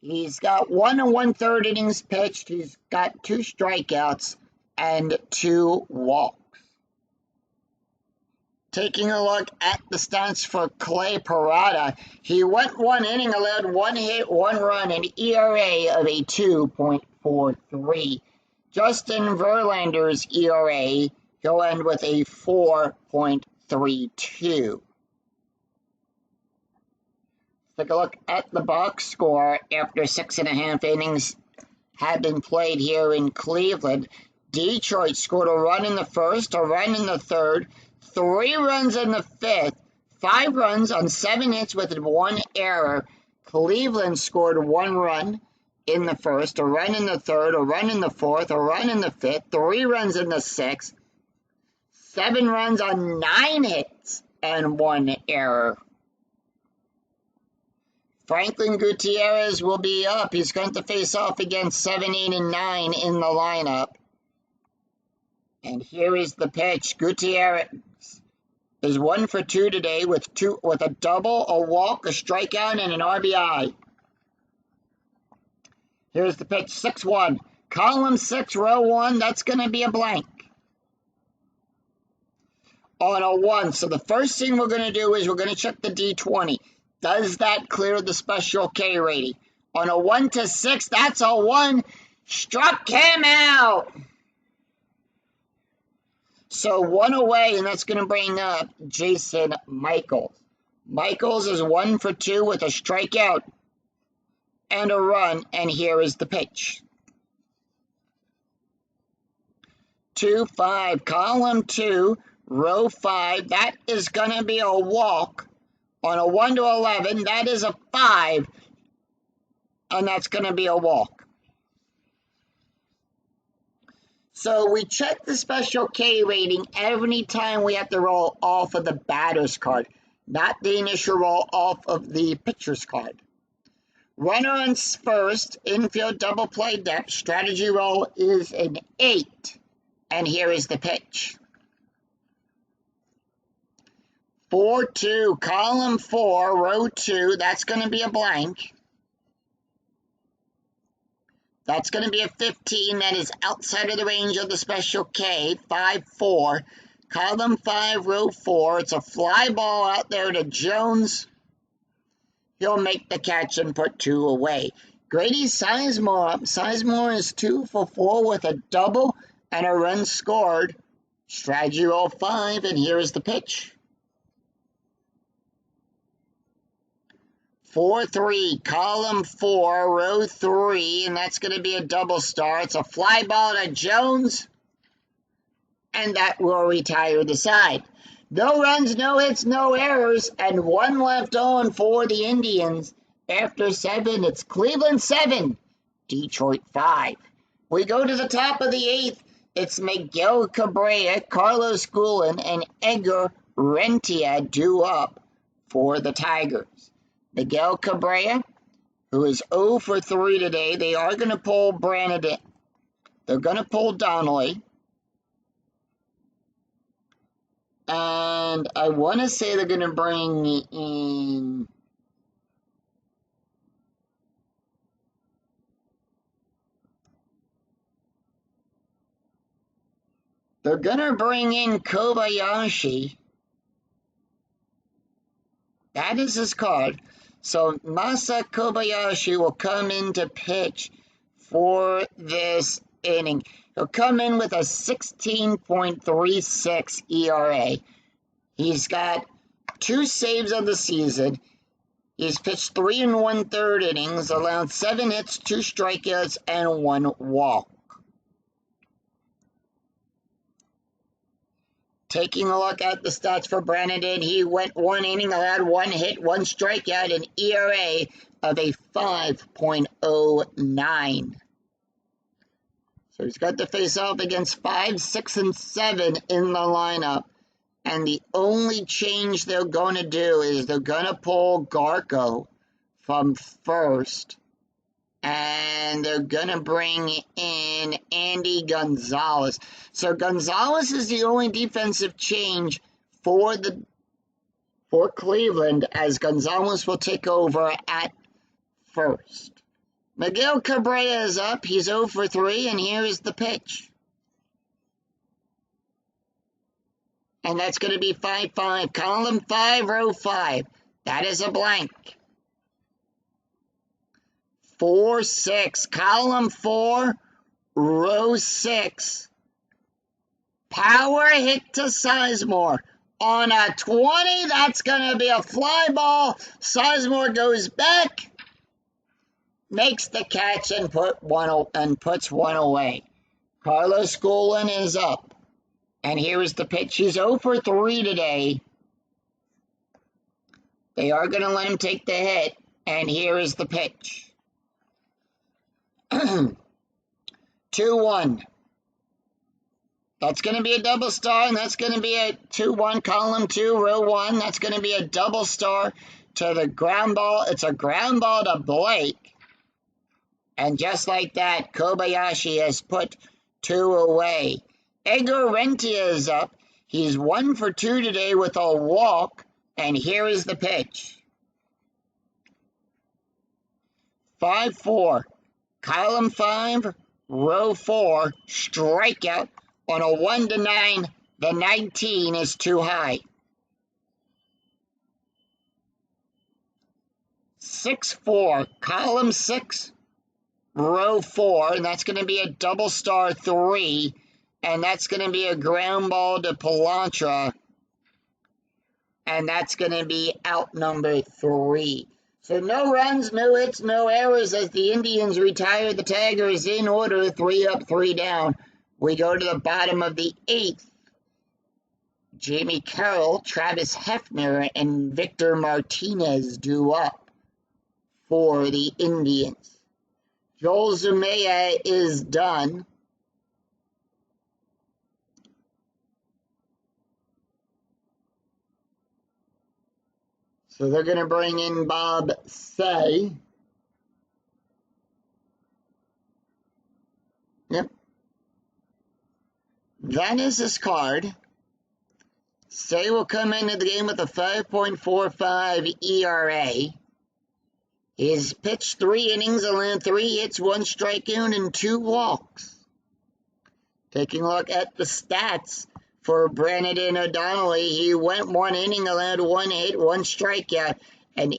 He's got 1 1/3 innings pitched. He's got 2 strikeouts and 2 walks. Taking a look at the stats for Clay Parada, he went 1 inning, allowed 1 hit, 1 run, and ERA of a 2.43. Justin Verlander's ERA, he'll end with a 4.32. Take a look at the box score after 6.5 innings have been played here in Cleveland. Detroit scored a run in the first, a run in the third, 3 runs in the 5th, 5 runs on 7 hits with 1 error. Cleveland scored 1 run in the first, a run in the third, a run in the 4th, a run in the 5th, 3 runs in the 6th, 7 runs on 9 hits and 1 error. Franklin Gutierrez will be up. He's going to face off against 7, 8, and 9 in the lineup. And here is the pitch. Gutierrez is 1 for 2 today with a double, a walk, a strikeout, and an RBI. Here's the pitch. 6-1. Column 6, row 1. That's going to be a blank. On a 1. So the first thing we're going to do is we're going to check the D20. Does that clear the special K rating? On a 1-6, that's a 1. Struck him out. So 1 away, and that's going to bring up Jason Michaels. Michaels is 1 for 2 with a strikeout and a run, and here is the pitch. 2, 5. Column 2, row 5. That is going to be a walk. On a 1 to 11, that is a 5. And that's going to be a walk. So we check the special K rating every time we have to roll off of the batter's card, not the initial roll off of the pitcher's card. Runner on first, infield double play depth, strategy roll is an 8. And here is the pitch. 4-2, column 4, row 2, that's going to be a blank. That's going to be a 15. That is outside of the range of the special K. 5-4. Column 5, row 4. It's a fly ball out there to Jones. He'll make the catch and put 2 away. Grady Sizemore up. Sizemore is 2 for 4 with a double and a run scored. Strategy roll 5, and here is the pitch. 4-3, column 4, row 3, and that's going to be a double star. It's a fly ball to Jones, and that will retire the side. No runs, no hits, no errors, and 1 left on for the Indians. After 7, it's Cleveland 7, Detroit 5. We go to the top of the 8th. It's Miguel Cabrera, Carlos Guillen, and Edgar Rentia due up for the Tigers. Miguel Cabrera, who is 0 for 3 today. They are going to pull Brandon. They're going to pull Donnelly. And I want to say they're going to bring in... They're going to bring in Kobayashi. That is his card. So Masa Kobayashi will come in to pitch for this inning. He'll come in with a 16.36 ERA. He's got 2 saves of the season. He's pitched 3 1/3 innings, allowed 7 hits, 2 strikeouts, and 1 walk. Taking a look at the stats for Brandon, he went 1 inning, allowed 1 hit, 1 strikeout, an ERA of a 5.09. So he's got to face off against 5, 6, and 7 in the lineup. And the only change they're going to do is they're going to pull Garco from first. And they're going to bring in Andy Gonzalez. So Gonzalez is the only defensive change for Cleveland, as Gonzalez will take over at first. Miguel Cabrera is up. He's 0 for 3, and here is the pitch. And that's going to be 5-5. Column 5, row 5. That is a blank. 4-6, column 4, row 6. Power hit to Sizemore. On a 20, that's going to be a fly ball. Sizemore goes back, makes the catch, and puts 1 away. Carlos Guillen is up. And here is the pitch. He's 0 for 3 today. They are going to let him take the hit. And here is the pitch. 2-1. That's going to be a double star, and that's going to be a 2-1, column 2, row 1. That's going to be a double star to the ground ball. It's a ground ball to Blake. And just like that, Kobayashi has put 2 away. Edgar Rentia is up. He's 1 for 2 today with a walk, and here is the pitch. 5-4. Column 5, row 4, strikeout. On a 1-9, the 19 is too high. 6-4, column 6, row 4, and that's going to be a double star 3, and that's going to be a ground ball to Pilantra, and that's going to be out number 3. So no runs, no hits, no errors as the Indians retire the Tigers in order, 3 up, 3 down. We go to the bottom of the 8th. Jamie Carroll, Travis Hefner, and Victor Martinez due up for the Indians. Joel Zumaya is done. So they're going to bring in Bob Say. Yep. That is his card. Say will come into the game with a 5.45 ERA. He's pitched 3 innings, allowed 3 hits, 1 strikeout, and 2 walks. Taking a look at the stats for Brandon O'Donnell, he went 1 inning, allowed 1 hit, 1 strikeout, and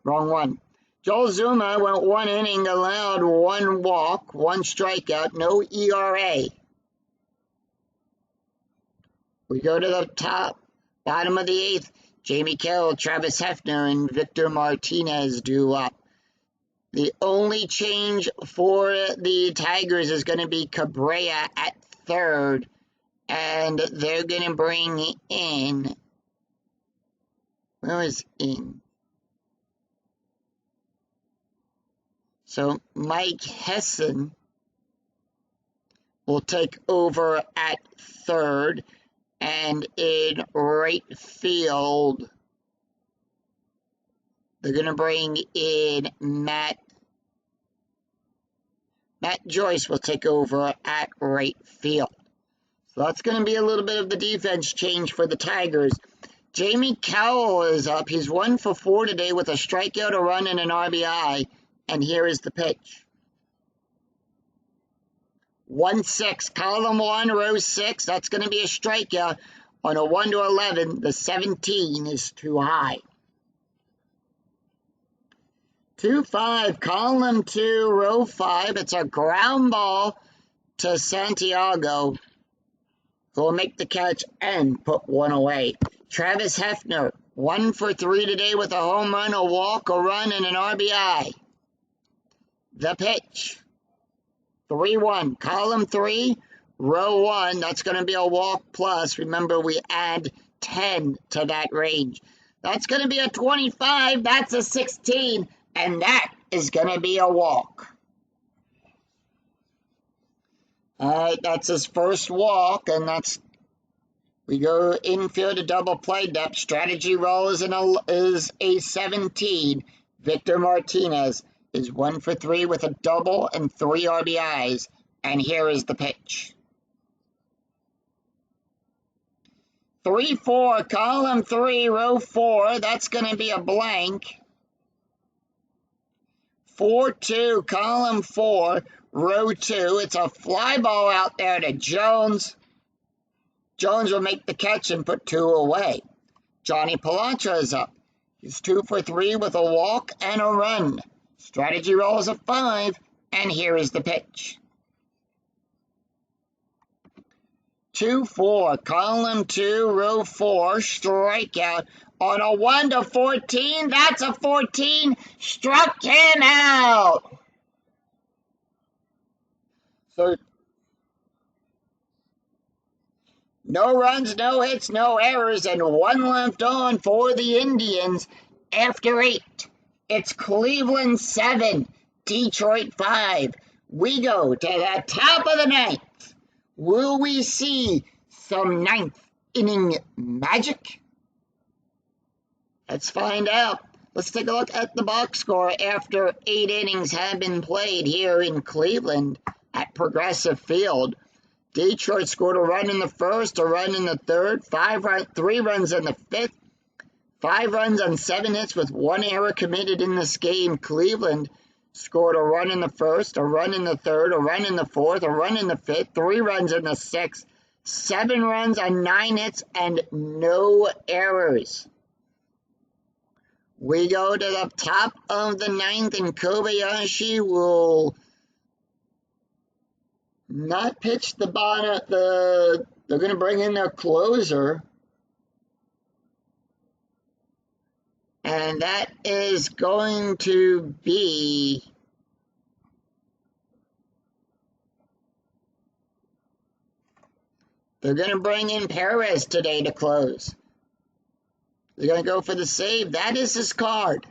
wrong one. Joel Zuma went 1 inning, allowed 1 walk, 1 strikeout, no ERA. We go to the bottom of the 8th. Jamie Carroll, Travis Hefner, and Victor Martinez due up. The only change for the Tigers is going to be Cabrera at 3rd, and they're going to bring in, where is in? So Mike Hessen will take over at 3rd, and in right field, they're going to bring in Matt Joyce will take over at right field. So that's going to be a little bit of the defense change for the Tigers. Jamie Carroll is up. He's 1 for 4 today with a strikeout, a run, and an RBI. And here is the pitch. 1-6, column 1, row 6. That's going to be a strikeout. On a 1 to 11, the 17 is too high. 2-5, column 2, row 5. It's a ground ball to Santiago, who will make the catch and put 1 away. Travis Hefner, 1 for 3 today with a home run, a walk, a run, and an RBI. The pitch. 3-1, column 3, row 1. That's going to be a walk plus. Remember, we add 10 to that range. That's going to be a 25. That's a 16. And that is going to be a walk. All right, that's his first walk, and we go infield to double play depth. Strategy roll is a 17. Victor Martinez is 1 for 3 with a double and 3 RBIs. And here is the pitch. 3-4, column 3, row 4. That's going to be a blank. 4-2, column 4, row 2. It's a fly ball out there to Jones. Jones will make the catch and put 2 away. Johnny Pilantra is up. He's 2 for 3 with a walk and a run. Strategy roll is a 5, and here is the pitch. 2-4, column 2, row 4, strikeout. On a 1 to 14, that's a 14, struck him out. So, no runs, no hits, no errors, and 1 left on for the Indians after 8. It's Cleveland 7, Detroit 5. We go to the top of the 9th. Will we see some 9th inning magic? Let's find out. Let's take a look at the box score after 8 innings have been played here in Cleveland at Progressive Field. Detroit scored a run in the first, a run in the third, 3 runs in the 5th, 5 runs on 7 hits with 1 error committed in this game. Cleveland scored a run in the first, a run in the third, a run in the fourth, a run in the 5th, 3 runs in the 6th, 7 runs on 9 hits, and no errors. We go to the top of the 9th, and Kobayashi will not pitch the bottom. They're going to bring in their closer. And that is going to be They're going to bring in Perez today to close. They're going to go for the save. That is his card.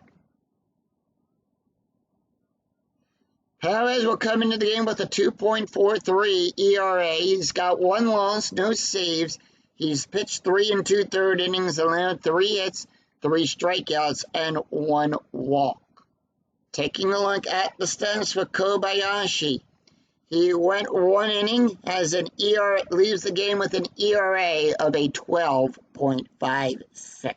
Perez will come into the game with a 2.43 ERA. He's got 1 loss, no saves. He's pitched 3 2/3 innings, allowed 3 hits, 3 strikeouts, and 1 walk. Taking a look at the stats for Kobayashi. He went 1 inning, has an ERA, leaves the game with an ERA of a 12.56.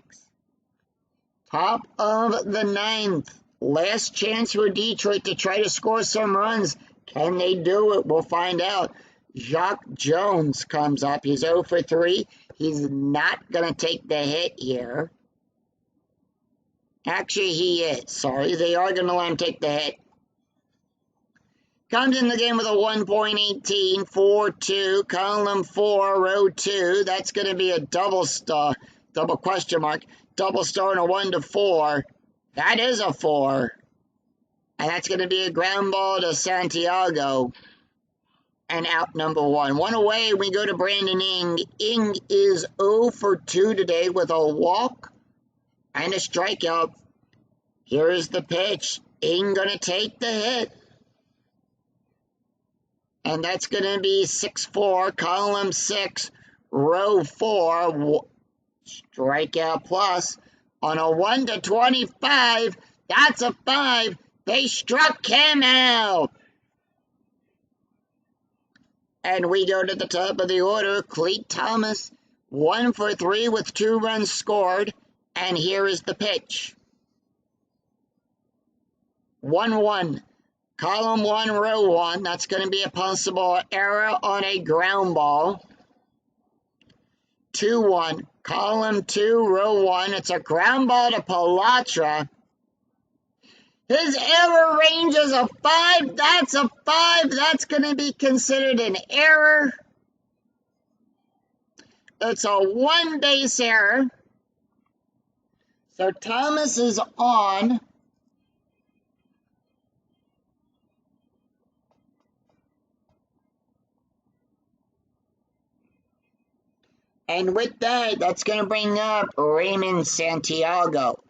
Top of the 9th. Last chance for Detroit to try to score some runs. Can they do it? We'll find out. Jacque Jones comes up. He's 0 for 3. He's not going to take the hit here. Actually, he is. Sorry, they are going to let him take the hit. Comes in the game with a 1.18, 4-2, column 4, row 2. That's going to be a double star, double question mark, double star and a 1-4. That is a 4. And that's going to be a ground ball to Santiago. And out number 1. 1 away, we go to Brandon Ing. Ing is 0 for 2 today with a walk and a strikeout. Here is the pitch. Ing going to take the hit. And that's going to be 6-4, column 6, row 4, strikeout plus. On a 1-25, that's a 5. They struck him out. And we go to the top of the order. Clete Thomas, 1 for 3 with 2 runs scored. And here is the pitch. 1-1. Column 1, row 1. That's going to be a possible error on a ground ball. 2-1. Column 2, row 1. It's a ground ball to Palatra. His error range is a 5. That's a 5. That's going to be considered an error. It's a 1-base error. So Thomas is on. And with that, that's going to bring up Raymond Santiago.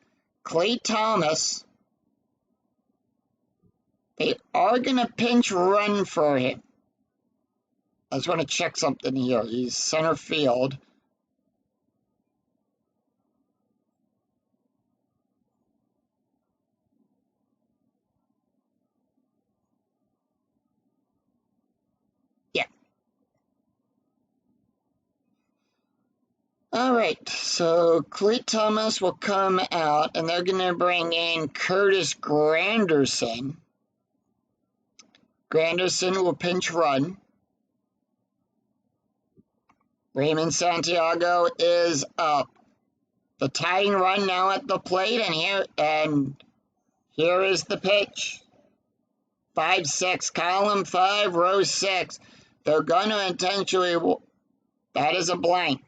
Clete Thomas, they are going to pinch run for him. I just want to check something here. He's center field. All right, so Clete Thomas will come out, and they're going to bring in Curtis Granderson. Granderson will pinch run. Raymond Santiago is up. The tying run now at the plate, and here is the pitch. 5-6, column 5, row 6. They're going to intentionally. That is a blank.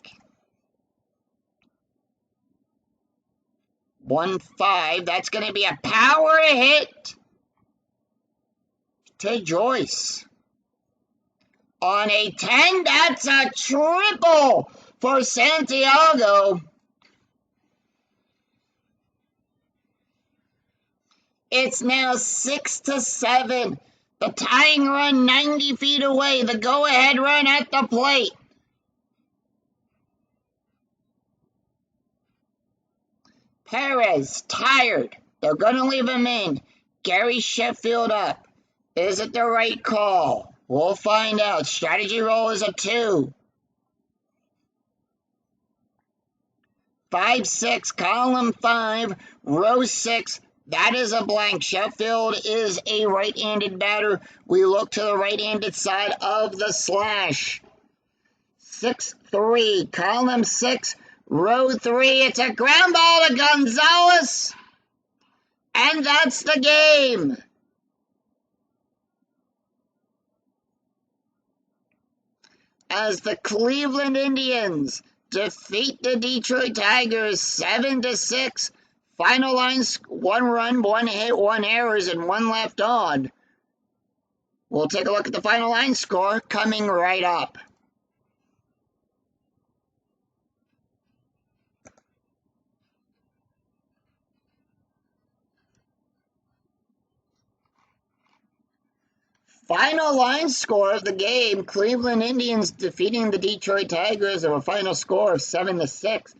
1-5. That's going to be a power hit to Joyce. On a 10, that's a triple for Santiago. It's now 6-7. The tying run 90 feet away. The go-ahead run at the plate. Perez, tired. They're going to leave him in. Gary Sheffield up. Is it the right call? We'll find out. Strategy roll is a 2. 5-6, column 5, row 6. That is a blank. Sheffield is a right-handed batter. We look to the right-handed side of the slash. 6-3, column 6, row 3. It's a ground ball to Gonzalez. And that's the game. As the Cleveland Indians defeat the Detroit Tigers 7-6. Final lines, 1 run, 1 hit, 1 errors, and 1 left on. We'll take a look at the final line score coming right up. Final line score of the game, Cleveland Indians defeating the Detroit Tigers of a final score of 7-6.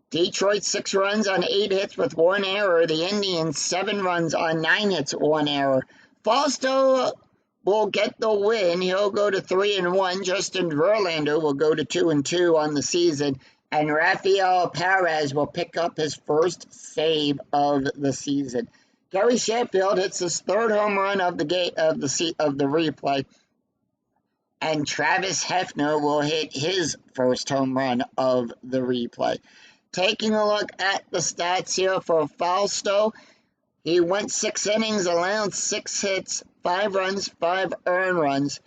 Detroit 6 runs on 8 hits with 1 error. The Indians 7 runs on 9 hits, 1 error. Fausto will get the win. He'll go to 3-1. Justin Verlander will go to 2-2 on the season. And Rafael Perez will pick up his first save of the season. Gary Sheffield hits his 3rd home run of the replay. And Travis Hefner will hit his first home run of the replay. Taking a look at the stats here for Fausto, he went 6 innings, allowed 6 hits, 5 runs, 5 earned runs,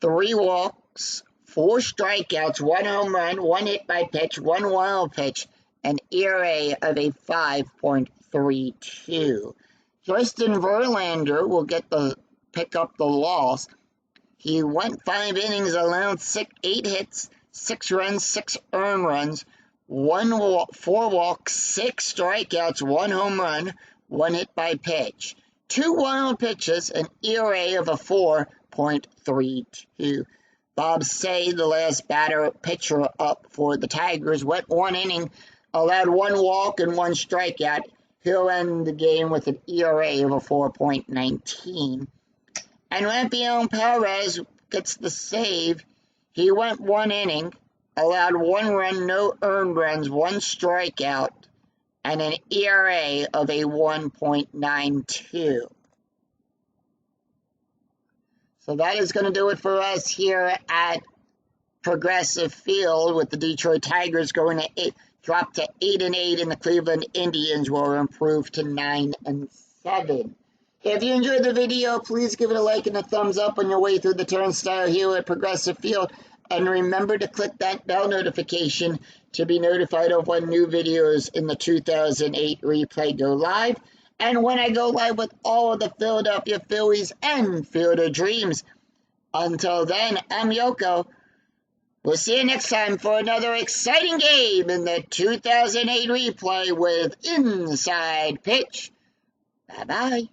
3 walks, 4 strikeouts, 1 home run, 1 hit by pitch, 1 wild pitch, an ERA of a 5.32. Justin Verlander will pick up the loss. He went 5 innings, allowed 8 hits, 6 runs, 6 earned runs, 4 walks, 6 strikeouts, 1 home run, 1 hit by pitch, 2 wild pitches, an ERA of a 4.32. Bob Say, the last pitcher up for the Tigers, went 1 inning, allowed 1 walk and 1 strikeout. He'll end the game with an ERA of a 4.19. And Rafael Perez gets the save. He went 1 inning, allowed 1 run, no earned runs, 1 strikeout, and an ERA of a 1.92. So that is going to do it for us here at Progressive Field, with the Detroit Tigers going to drop to 8-8, and the Cleveland Indians will improve to 9-7. If you enjoyed the video, please give it a like and a thumbs up on your way through the turnstile here at Progressive Field. And remember to click that bell notification to be notified of when new videos in the 2008 replay go live, and when I go live with all of the Philadelphia Phillies and Field of Dreams. Until then, I'm Yoko. We'll see you next time for another exciting game in the 2008 replay with Inside Pitch. Bye-bye.